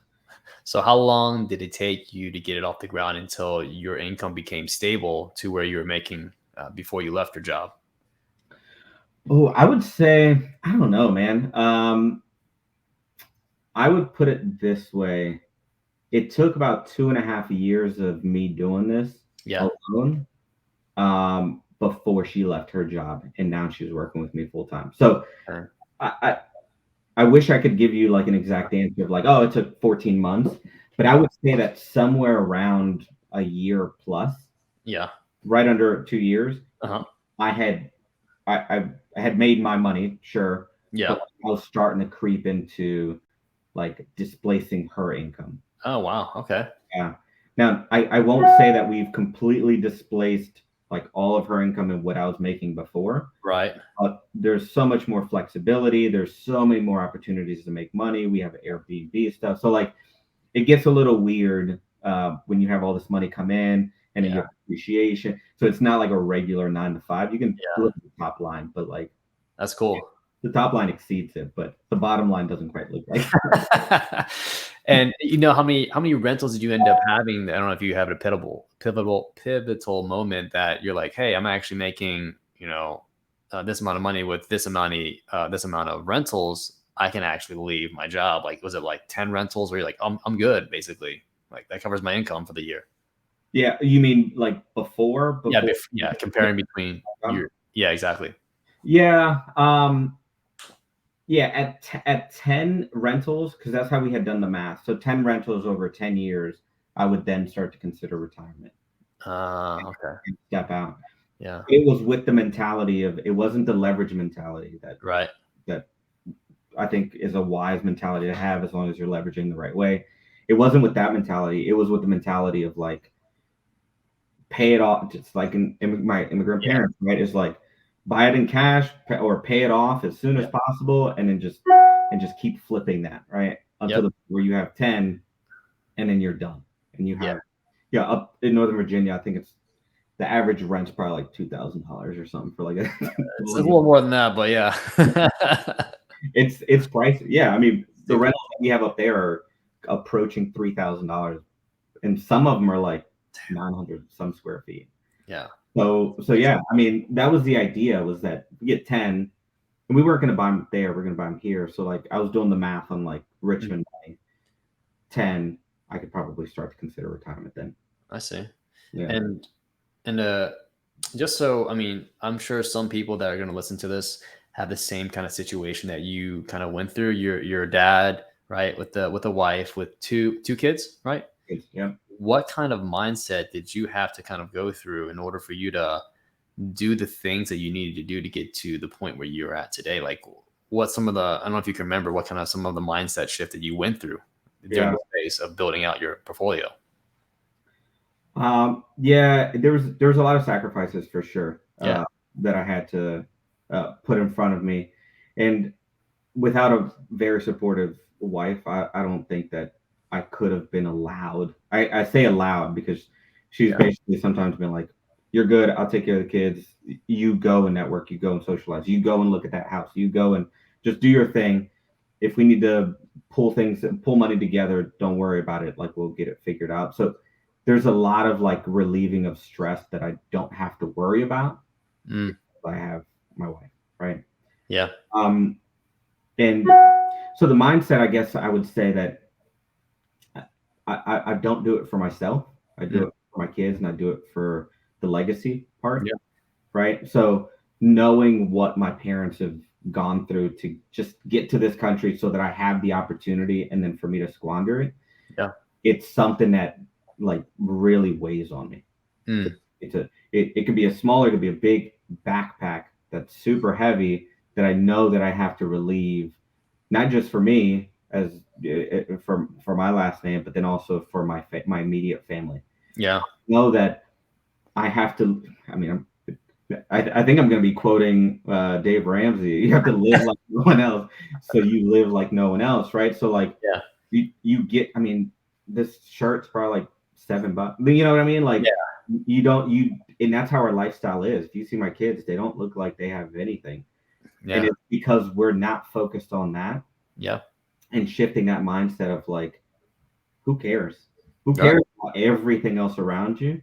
So how long did it take you to get it off the ground until your income became stable to where you were making before you left your job? Oh, I would say I don't know, man. I would put it this way. It took about 2.5 years of me doing this Yeah. alone, before she left her job, and now she's working with me full time. So Sure. I, I I wish I could give you like an exact answer of like, oh, it took 14 months, but I would say that somewhere around a year plus, Yeah. right under 2 years, Uh-huh. I had I had made my money, sure, Yeah. but I was starting to creep into like displacing her income. Oh, wow. Okay. Yeah. Now, I won't say that we've completely displaced like all of her income and what I was making before, Right. but there's so much more flexibility. There's so many more opportunities to make money. We have Airbnb stuff. So like it gets a little weird when you have all this money come in and then you Yeah. have appreciation. So it's not like a regular 9 to 5. You can Yeah. look at the top line, but like That's cool. the top line exceeds it, but the bottom line doesn't quite look like. And how many rentals did you end up having? I don't know if you have a pivotal moment that you're like, hey, I'm actually making, this amount of money with this amount of rentals. I can actually leave my job. Like, was it like 10 rentals where you're like, I'm good, basically. Like that covers my income for the year. Yeah, you mean like Yeah, before? yeah, comparing between yeah, exactly. Yeah, yeah. At 10 rentals, because that's how we had done the math. So 10 rentals over 10 years, I would then start to consider retirement Okay. and step out. Yeah. It was with the mentality of it wasn't the leverage mentality Right. that I think is a wise mentality to have as long as you're leveraging the right way. It wasn't with that mentality. It was with the mentality of like pay it off, just like my immigrant Yeah. parents, right? Is like buy it in cash or pay it off as soon as Yeah. possible, and then just keep flipping that, right? Until Yep. where you have 10, and then you're done. And you Yeah. have up in Northern Virginia, I think it's the average rent's probably like $2,000 or something for like a It's a little more than that, but yeah. it's pricey. Yeah, I mean the Super. rentals that we have up there are approaching $3,000, and some of them are like 900 some square feet. Yeah. So yeah, I mean that was the idea, was that we get 10, and we weren't going to buy them there. We're going to buy them here. So like I was doing the math on like Richmond money, 10. I could probably start to consider retirement then. I see. Yeah. And just so, I mean, I'm sure some people that are going to listen to this have the same kind of situation that you kind of went through. You're a dad, right? With a wife, with two kids, right? Yeah. What kind of mindset did you have to kind of go through in order for you to do the things that you needed to do to get to the point where you're at today? Like, what some of the, I don't know if you can remember what kind of some of the mindset shift that you went through during Yeah. the phase of building out your portfolio. Yeah, there was a lot of sacrifices for sure Yeah. that I had to put in front of me, and without a very supportive wife, I don't think that I could have been allowed. I say allowed because she's Yeah. basically sometimes been like, "You're good. I'll take care of the kids. You go and network. You go and socialize. You go and look at that house. You go and just do your thing. If we need to pull money together, don't worry about it. Like we'll get it figured out." So there's a lot of like relieving of stress that I don't have to worry about Mm. if I have my wife, right? Yeah. Um, and so the mindset, I guess I would say that I don't do it for myself. I do Mm. it for my kids and I do it for the legacy part, Yeah. right? So knowing what my parents have gone through to just get to this country so that I have the opportunity and then for me to squander it, Yeah. it's something that like really weighs on me. Mm. It could be a smaller, it could be a big backpack that's super heavy that I know that I have to relieve, not just for me as for my last name, but then also for my immediate family. Yeah. Know that I have to. I mean, I think I'm going to be quoting Dave Ramsey. You have to live like no one else, so you live like no one else, right? So like Yeah. you get. I mean, this shirt's probably like $7. You know what I mean? Like Yeah. you don't you, and that's how our lifestyle is. If you see my kids, they don't look like they have anything, and Yeah. it's because we're not focused on that Yeah. and shifting that mindset of like, who cares? Who Right. cares about everything else around you?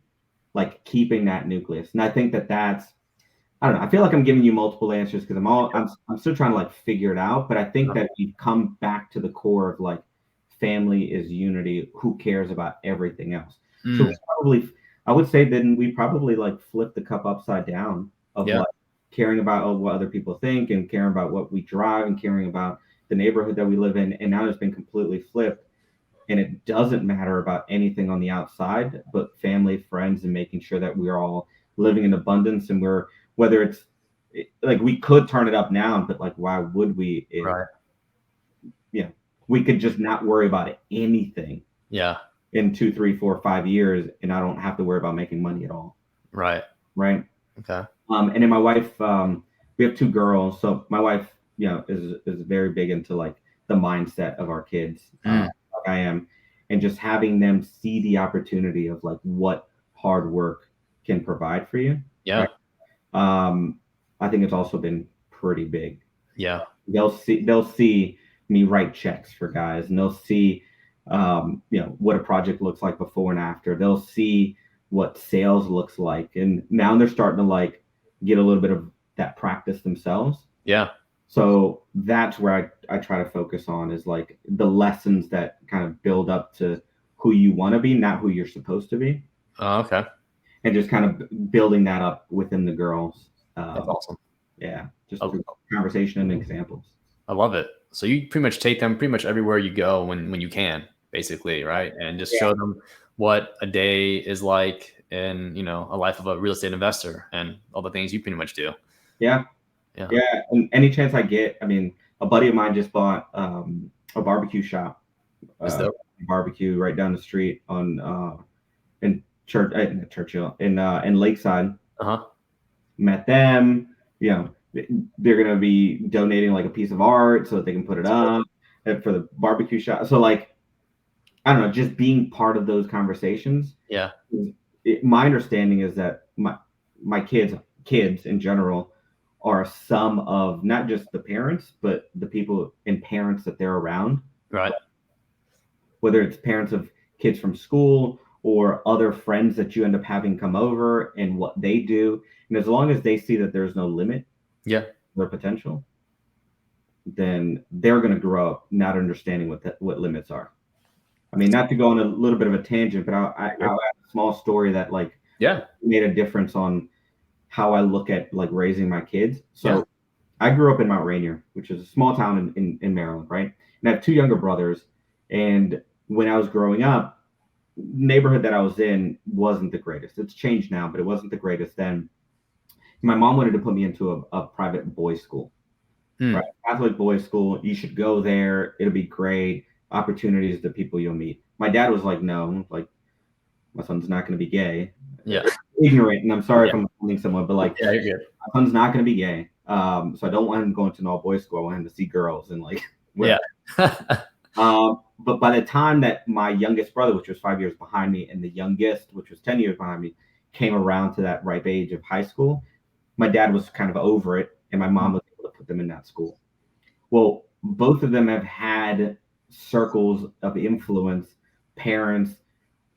Like keeping that nucleus, and I think that that's. I don't know. I feel like I'm giving you multiple answers because I'm still trying to like figure it out. But I think that we've come back to the core of like family is unity. Who cares about everything else? So Mm. I would say then we probably like flip the cup upside down of Yeah. like caring about what other people think and caring about what we drive and caring about the neighborhood that we live in. And now it's been completely flipped. And it doesn't matter about anything on the outside, but family, friends, and making sure that we're all living in abundance. And we're, whether it's like we could turn it up now, but like, why would we? If, Right. you know, we could just not worry about anything Yeah. in 2, 3, 4, 5 years, and I don't have to worry about making money at all. Right. Right. Okay. And then my wife, we have 2 girls. So my wife, is very big into like the mindset of our kids, Mm. like I am, and just having them see the opportunity of like what hard work can provide for you. Yeah. Right. Um, I think it's also been pretty big. Yeah. They'll see me write checks for guys, and they'll see, what a project looks like before and after. They'll see what sales looks like, and now they're starting to like get a little bit of that practice themselves. Yeah. So that's where I try to focus on is like the lessons that kind of build up to who you want to be, not who you're supposed to be, Oh, okay. and just kind of building that up within the girls. That's awesome. Yeah, just I, through conversation and examples. I love it. So you pretty much take them pretty much everywhere you go when you can, basically, right? And just Yeah, show them what a day is like in, a life of a real estate investor and all the things you pretty much do. yeah, Yeah. yeah. And any chance I get, I mean, a buddy of mine just bought a barbecue shop, That's uh, dope. barbecue right down the street on in Churchill in Lakeside. Uh-huh. Met them. They're gonna be donating like a piece of art so that they can put it That's cool. up for the barbecue shop. So like, I don't know, just being part of those conversations. Yeah. My understanding is that my kids in general are a sum of not just the parents, but the people and parents that they're around, Right. whether it's parents of kids from school or other friends that you end up having come over and what they do. And as long as they see that there's no limit Yeah. to their potential, then they're going to grow up not understanding what limits are. I mean, not to go on a little bit of a tangent, but I'll add a small story that like made a difference on how I look at like raising my kids. So I grew up in Mount Rainier, which is a small town in Maryland, right? And I have two younger brothers. And when I was growing up, neighborhood that I was in wasn't the greatest. It's changed now, but it wasn't the greatest then. My mom wanted to put me into a private boys' school, right? Catholic boys' school. You should go there. It'll be great. Opportunities, the people you'll meet. My dad was like, no, like my son's not going to be gay. Yeah. Ignorant. And I'm sorry if I'm offending someone, but like, you're good. My son's not going to be gay. So I don't want him going to an all boys school. I want him to see girls and like, but by the time that my youngest brother, which was 5 years behind me, and the youngest, which was 10 years behind me, came around to that ripe age of high school, my dad was kind of over it, and my mom was able to put them in that school. Well, both of them have had circles of influence, parents,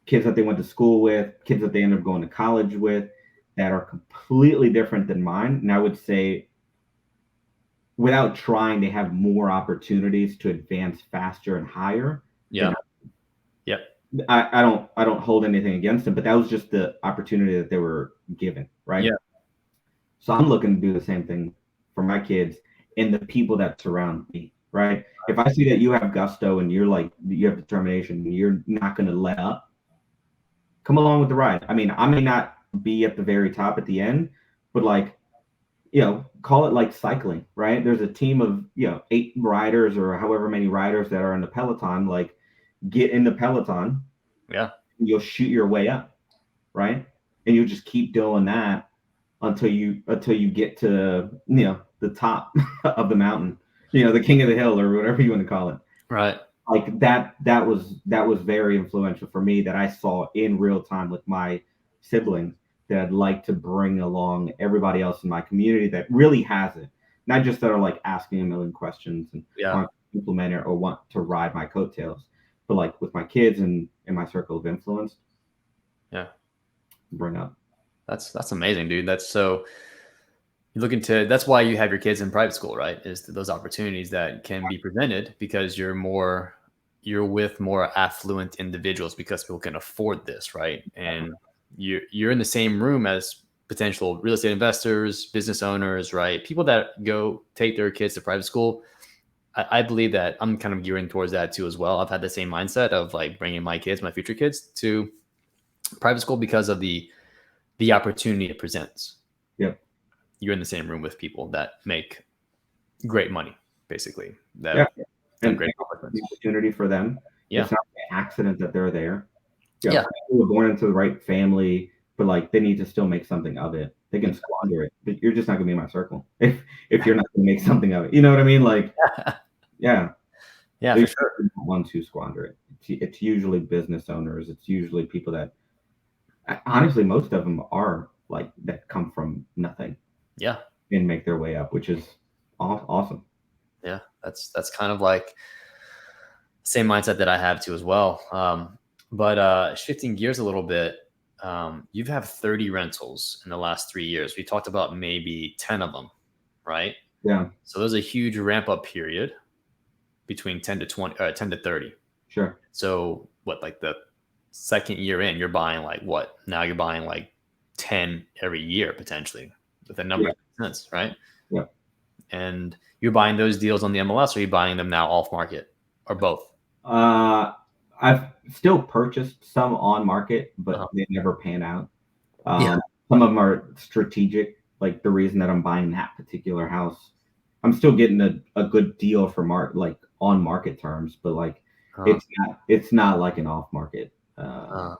kids that they went to school with, kids that they ended up going to college with, that are completely different than mine. And I would say, without trying, they have more opportunities to advance faster and higher. I don't hold anything against them, but that was just the opportunity that they were given, right? So I'm looking to do the same thing for my kids and the people that surround me, right? If I see that you have gusto and you're like, you have determination and you're not going to let up, come along with the ride. I mean, I may not be at the very top at the end, but like, call it like cycling, right? There's a team of, 8 riders or however many riders that are in the peloton. Like, get in the peloton. You'll shoot your way up, right? And you'll just keep doing that until you get to, the top of the mountain, the king of the hill or whatever you want to call it. Right. Like that was very influential for me, that I saw in real time with my siblings, that I'd like to bring along everybody else in my community that really has it. Not just that are like asking a million questions and want to implement it or want to ride my coattails, but like with my kids and in my circle of influence. Bring up. That's amazing, dude. That's so that's why you have your kids in private school, right? Is those opportunities that can be presented because you're with more affluent individuals because people can afford this, right? And you're in the same room as potential real estate investors, business owners, right? People that go take their kids to private school. I believe that I'm kind of gearing towards that too as well. I've had the same mindset of like bringing my future kids to private school because of the opportunity it presents. You're in the same room with people that make great money, basically. And great opportunity for them. It's not an accident that they're there. They were born into the right family, but like they need to still make something of it. They can squander it, but you're just not gonna be in my circle if you're not gonna make something of it. You know what I mean? Like, for sure. Ones who squander it. It's usually business owners. It's usually people that, honestly, most of them are like that come from nothing. And make their way up, which is awesome. That's kind of like the same mindset that I have too as well. But shifting gears a little bit, you've had 30 rentals in the last 3 years. We talked about maybe 10 of them, right? So there's a huge ramp up period between 10 to 30. Sure. So what, like the second year in, you're buying like what? Now you're buying like 10 every year potentially with a number of cents, right? And you're buying those deals on the MLS, or are you buying them now off market, or both? I've still purchased some on market, but they never pan out. Some of them are strategic, like the reason that I'm buying that particular house. I'm still getting a good deal for on market terms, but like it's not like an off market. But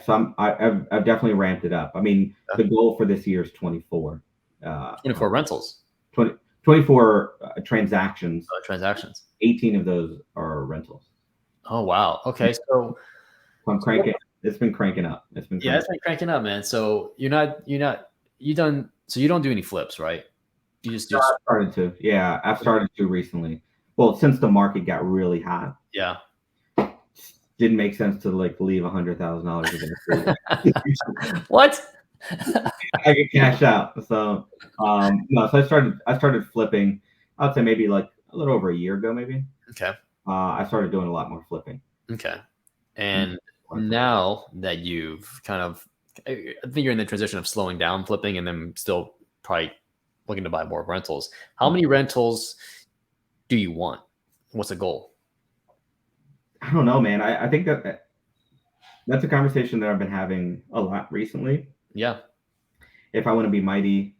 so I've definitely ramped it up. I mean, the goal for this year is 24. 24 rentals. 24 transactions. Transactions. 18 of those are rentals. Oh wow. Okay, so I'm cranking. It's been cranking up. It's been cranking up, man. So you don't do any flips, right? You just do. I've started to. Yeah, I've started to recently. Well, since the market got really hot. Didn't make sense to like leave $100,000 in the What? I could cash out. So no, so I started flipping. I'd say maybe like a little over a year ago, maybe. Okay. I started doing a lot more flipping. Okay. Mm, And like flip. now that you've kind of, I think you're in the transition of slowing down flipping and then still probably looking to buy more rentals. How many rentals do you want? What's the goal? I don't know, man. I think that's a conversation that I've been having a lot recently. Yeah. If I want to be mighty,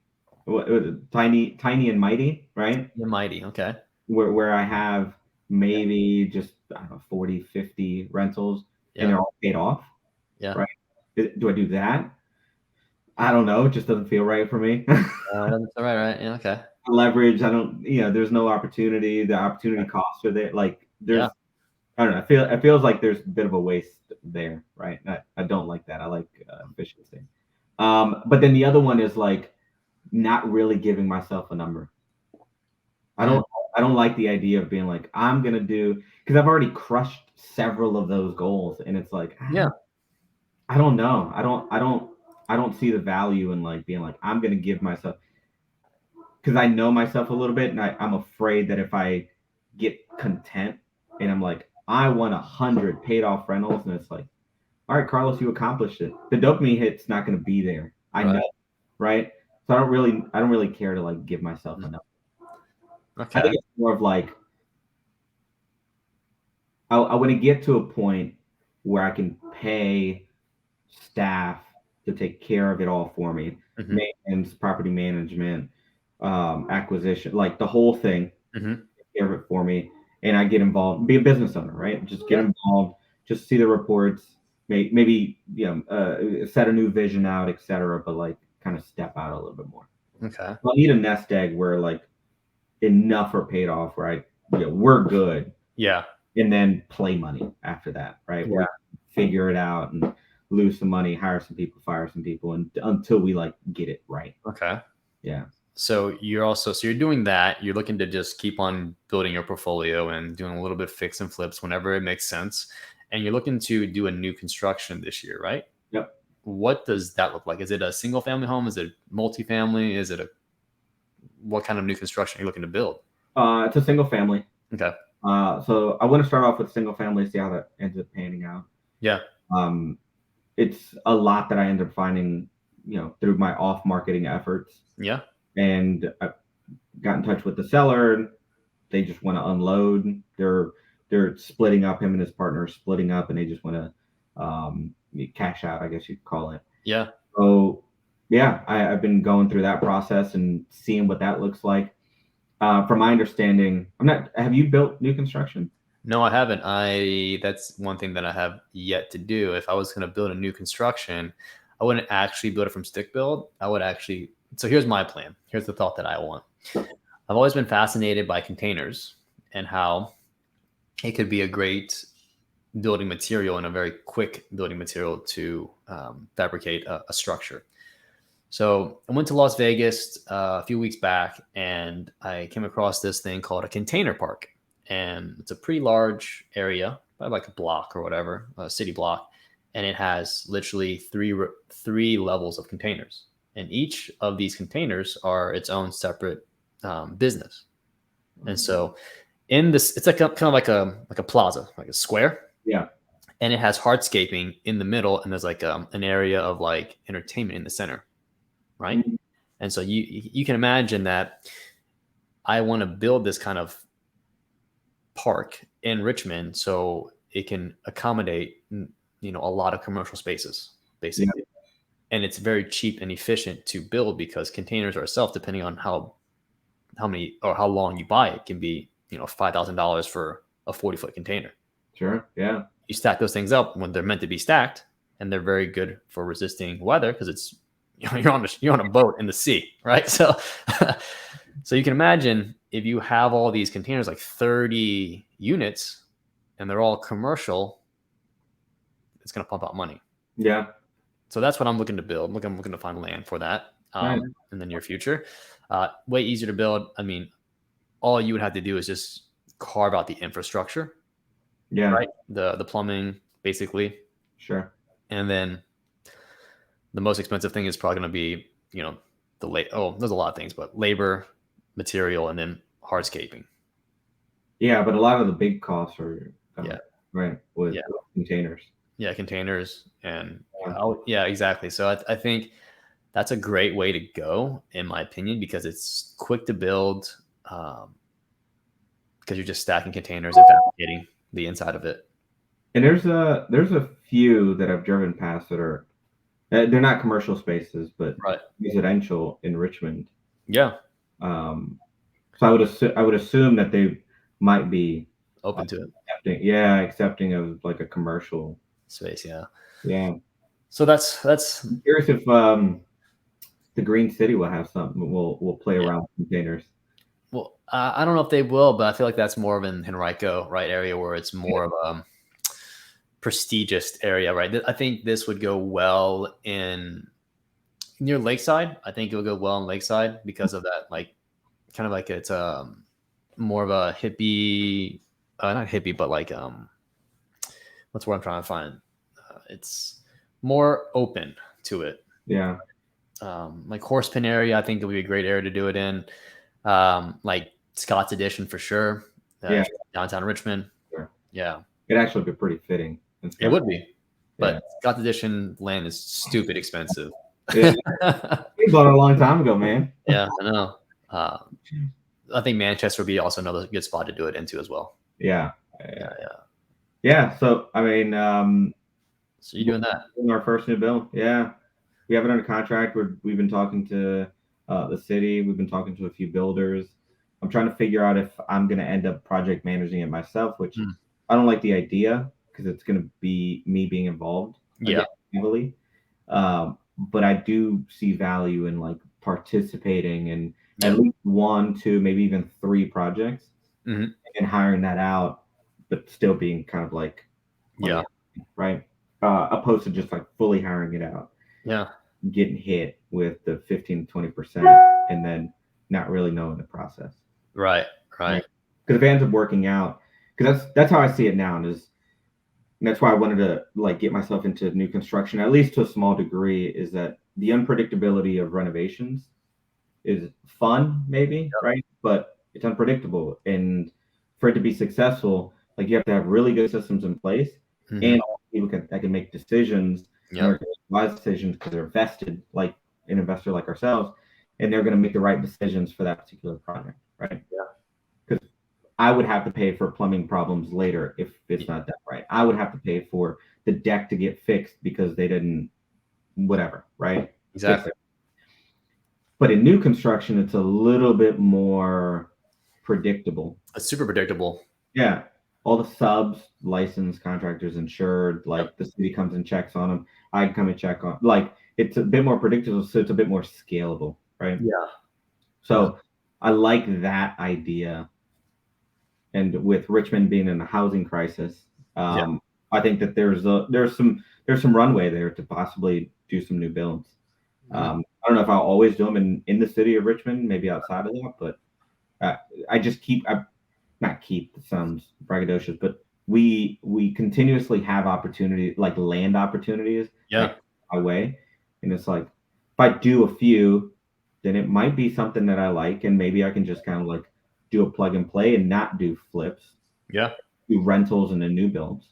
tiny and mighty, right? You're mighty. Okay. Where I have maybe just, I don't know, 40, 50 rentals and Yeah. they're all paid off, Yeah. right? Do I do that? I don't know. It just doesn't feel right for me. That's all right. Right. Yeah. Okay. Leverage. I don't, there's no opportunity. The opportunity costs are there. Like Yeah. I don't know. It feels like there's a bit of a waste there, right? I don't like that. I like efficiency. But then the other one is like not really giving myself a number. I Mm. don't I don't like the idea of being like I'm gonna do, because I've already crushed several of those goals, and it's like Yeah. I don't know. I don't see the value in like being like I'm gonna give myself, because I know myself a little bit, and I'm afraid that if I get content and I'm like I want 100 paid off rentals, and it's like, all right, Carlos, you accomplished it. The dopamine hit's not gonna be there. I Right. know, right? So I don't really care to like give myself Mm. enough. I Okay. think it's more of like I want to get to a point where I can pay staff to take care of it all for me, Hmm. maintenance, property management, acquisition, like the whole thing, Hmm. take care of it for me, and I get involved, be a business owner, right? Just get Yeah. involved, just see the reports, maybe set a new vision out, etc. But like kind of step out a little bit more. Okay. I need a nest egg where like enough are paid off, right? We're good, Yeah. and then play money after that, right? Where Yeah. we figure it out and lose some money, hire some people, fire some people, and until we like get it right. Okay. Yeah. So you're doing that. You're looking to just keep on building your portfolio and doing a little bit of fix and flips whenever it makes sense. And you're looking to do a new construction this year, right? Yep. What does that look like? Is it a single family home? Is it multifamily? Is it a what kind of new construction are you looking to build? It's a single family. Okay. So I want to start off with single family, see how that ends up panning out. Yeah. Um, it's a lot that I end up finding, through my off marketing efforts, Yeah. and I got in touch with the seller. They just want to unload. They're splitting up. Him and his partner are splitting up, and they just want to cash out, I guess you'd call it. Yeah. So yeah, I've been going through that process and seeing what that looks like. From my understanding, I'm not. Have you built new construction? No, I haven't. That's one thing that I have yet to do. If I was going to build a new construction, I wouldn't actually build it from stick build. I would actually. So here's my plan. Here's the thought that I want. I've always been fascinated by containers and how it could be a great building material and a very quick building material to fabricate a structure. So I went to Las Vegas a few weeks back, and I came across this thing called a container park, and it's a pretty large area, probably like a block or whatever, a city block, and it has literally three levels of containers, and each of these containers are its own separate business. And so in this, it's like kind of like a plaza, like a square, Yeah. and it has hardscaping in the middle, and there's like an area of like entertainment in the center, right? Mhm. And so you can imagine that I want to build this kind of park in Richmond so it can accommodate a lot of commercial spaces Yeah. basically. And it's very cheap and efficient to build because containers are itself, depending on how many or how long you buy it, can be $5,000 for a 40-foot container. Sure. Yeah. You stack those things up when they're meant to be stacked, and they're very good for resisting weather because it's you're on a boat in the sea, right? So so you can imagine if you have all these containers, like 30 units, and they're all commercial, it's going to pump out money. Yeah. So that's what I'm looking to build. I'm looking to find land for that Nice. in the near future. Way easier to build. I mean, all you would have to do is just carve out the infrastructure, Yeah. right? The plumbing, basically, Sure. and then the most expensive thing is probably going to be, there's a lot of things, but labor, material, and then hardscaping. Yeah, but a lot of the big costs are Yeah. right with Yeah. containers. Yeah, containers and Yeah. exactly. So I think that's a great way to go, in my opinion, because it's quick to build, because you're just stacking containers and fabricating the inside of it. And there's a few that I've driven past that are they're not commercial spaces, but Right. residential in Richmond. Yeah. Um, so I would assume that they might be Open to it. accepting of like a commercial Space. Yeah. Yeah. So that's I'm curious if the Green City will have something. We'll play yeah. around with containers. Well, I don't know if they will, but I feel like that's more of an Henrico, right, area where it's more of a prestigious area, right? I think this would go well in near Lakeside. I think it would go well in Lakeside because of that, like, kind of like it's more of a hippie, not hippie, but like what's what I'm trying to find. It's more open to it. Yeah. Like Horsepen area, I think it would be a great area to do it in. Like Scott's Edition for sure. Yeah. Downtown Richmond. Sure. Yeah. It'd actually be pretty fitting. It would be. But Yeah. Scott's Edition land is stupid expensive. Yeah. We bought it a long time ago, man. Yeah, I know. I think Manchester would be also another good spot to do it into as well. Yeah. Yeah. So I mean, So you're doing that? our first new bill. Yeah. We have it under contract. We've been talking to the city. We've been talking to a few builders. I'm trying to figure out if I'm going to end up project managing it myself, which I don't like the idea because it's going to be me being involved heavily. But I do see value in like participating in at least 1, 2, maybe even 3 projects and hiring that out, but still being kind of like, right. Opposed to just like fully hiring it out. Yeah. Getting hit with the 15 to 20% and then not really knowing the process. Right. Because if it ends up working out, because that's how I see it now, and that's why I wanted to like get myself into new construction, at least to a small degree, is that the unpredictability of renovations is fun, maybe, right? But it's unpredictable. And for it to be successful, like you have to have really good systems in place and people that can make decisions wise decisions because they're vested, like an investor like ourselves, and they're going to make the right decisions for that particular project, right? Yeah. Because I would have to pay for plumbing problems later if it's not done right. I would have to pay for the deck to get fixed because they didn't, whatever, right? Exactly. But in new construction, it's a little bit more predictable. It's super predictable. Yeah. All the subs, licensed, contractors, insured, like the city comes and checks on them. I can come and check on, like, it's a bit more predictable, so it's a bit more scalable, right? Yeah. So I like that idea. And with Richmond being in a housing crisis, I think that there's some runway there to possibly do some new builds. I don't know if I'll always do them in the city of Richmond, maybe outside of that, but I just sounds braggadocious, but we continuously have opportunity, like land opportunities my way. And it's like, if I do a few, then it might be something that I like, and maybe I can just kind of like do a plug and play and not do flips. Yeah. Do rentals and then new builds,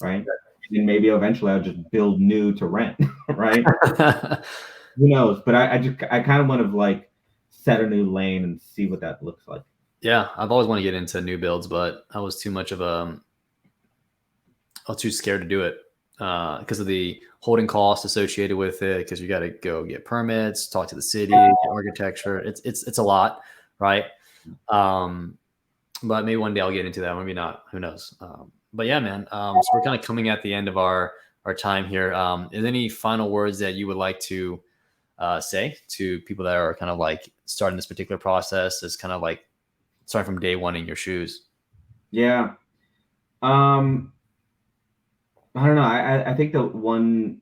right? And maybe eventually I'll just build new to rent, right? Who knows? But I kind of want to like set a new lane and see what that looks like. Yeah, I've always wanted to get into new builds, but I was too scared to do it because of the holding costs associated with it. Because you got to go get permits, talk to the city, get architecture. It's a lot, right? But maybe one day I'll get into that. Maybe not. Who knows? But yeah, man. So we're kind of coming at the end of our time here. Is there any final words that you would like to say to people that are kind of like starting this particular process? Is kind of like starting from day one in your shoes? Yeah. I don't know. I think the one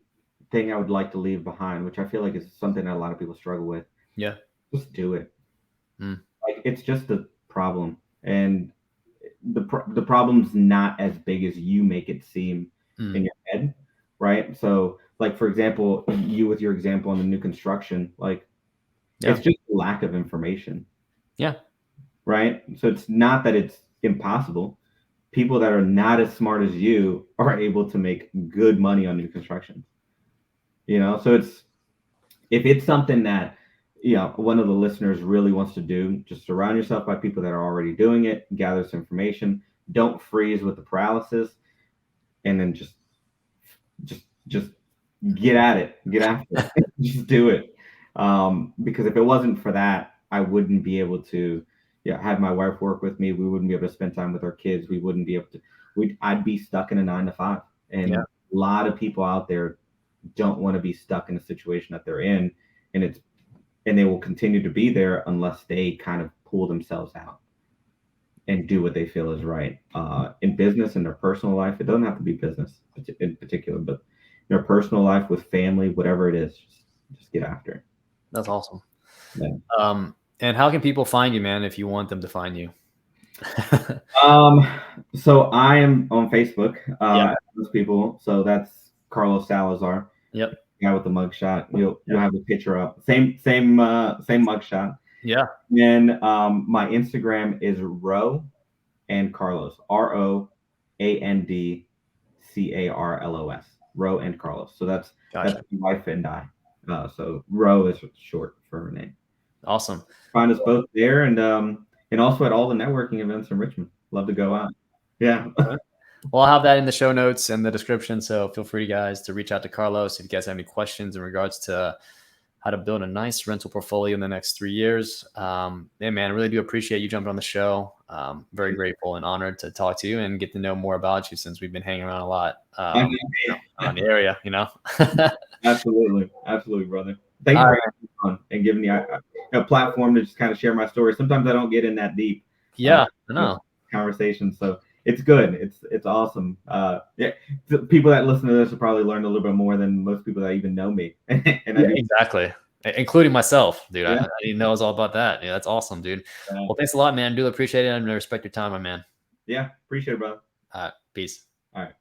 thing I would like to leave behind, which I feel like is something that a lot of people struggle with. Yeah. Just do it. Like it's just a problem. And the problem's not as big as you make it seem in your head. Right. So like for example, you with your example on the new construction, like it's just lack of information. Yeah. Right. So it's not that it's impossible. People that are not as smart as you are able to make good money on new construction. So if it's something that one of the listeners really wants to do, just surround yourself by people that are already doing it, gather some information, don't freeze with the paralysis, and then just get at it, get after it, just do it. Because if it wasn't for that, I wouldn't be able to have my wife work with me. We wouldn't be able to spend time with our kids. We wouldn't be able to. I'd be stuck in a 9 to 5, and a lot of people out there don't want to be stuck in a situation that they're in, and they will continue to be there unless they kind of pull themselves out and do what they feel is right. In business and their personal life, it doesn't have to be business in particular, but in their personal life with family, whatever it is, just get after it. That's awesome. Yeah. And how can people find you, man, if you want them to find you? So I am on Facebook. Those people. So that's Carlos Salazar. Yep. Guy with the mugshot. You'll have the picture up. Same mugshot. Yeah. And my Instagram is Ro and Carlos. ROANDCARLOS. Ro and Carlos. So that's my wife and I. So Ro is short for her name. Awesome. Find us both there, and also at all the networking events in Richmond. Love to go out. Yeah. Well, I'll have that in the show notes and the description. So feel free, guys, to reach out to Carlos if you guys have any questions in regards to how to build a nice rental portfolio in the next 3 years. Yeah, man, I really do appreciate you jumping on the show. Very grateful and honored to talk to you and get to know more about you since we've been hanging around a lot on the area, Absolutely, brother. Thank you for having me on and giving me a platform to just kind of share my story. Sometimes I don't get in that deep. I know. Conversation, so it's good. It's awesome. The people that listen to this will probably learn a little bit more than most people that even know me. Exactly, including myself, dude. I didn't know all about that. Yeah, that's awesome, dude. Well, thanks a lot, man. Do appreciate it and I respect your time, my man. Yeah, appreciate it, brother. Peace. All right.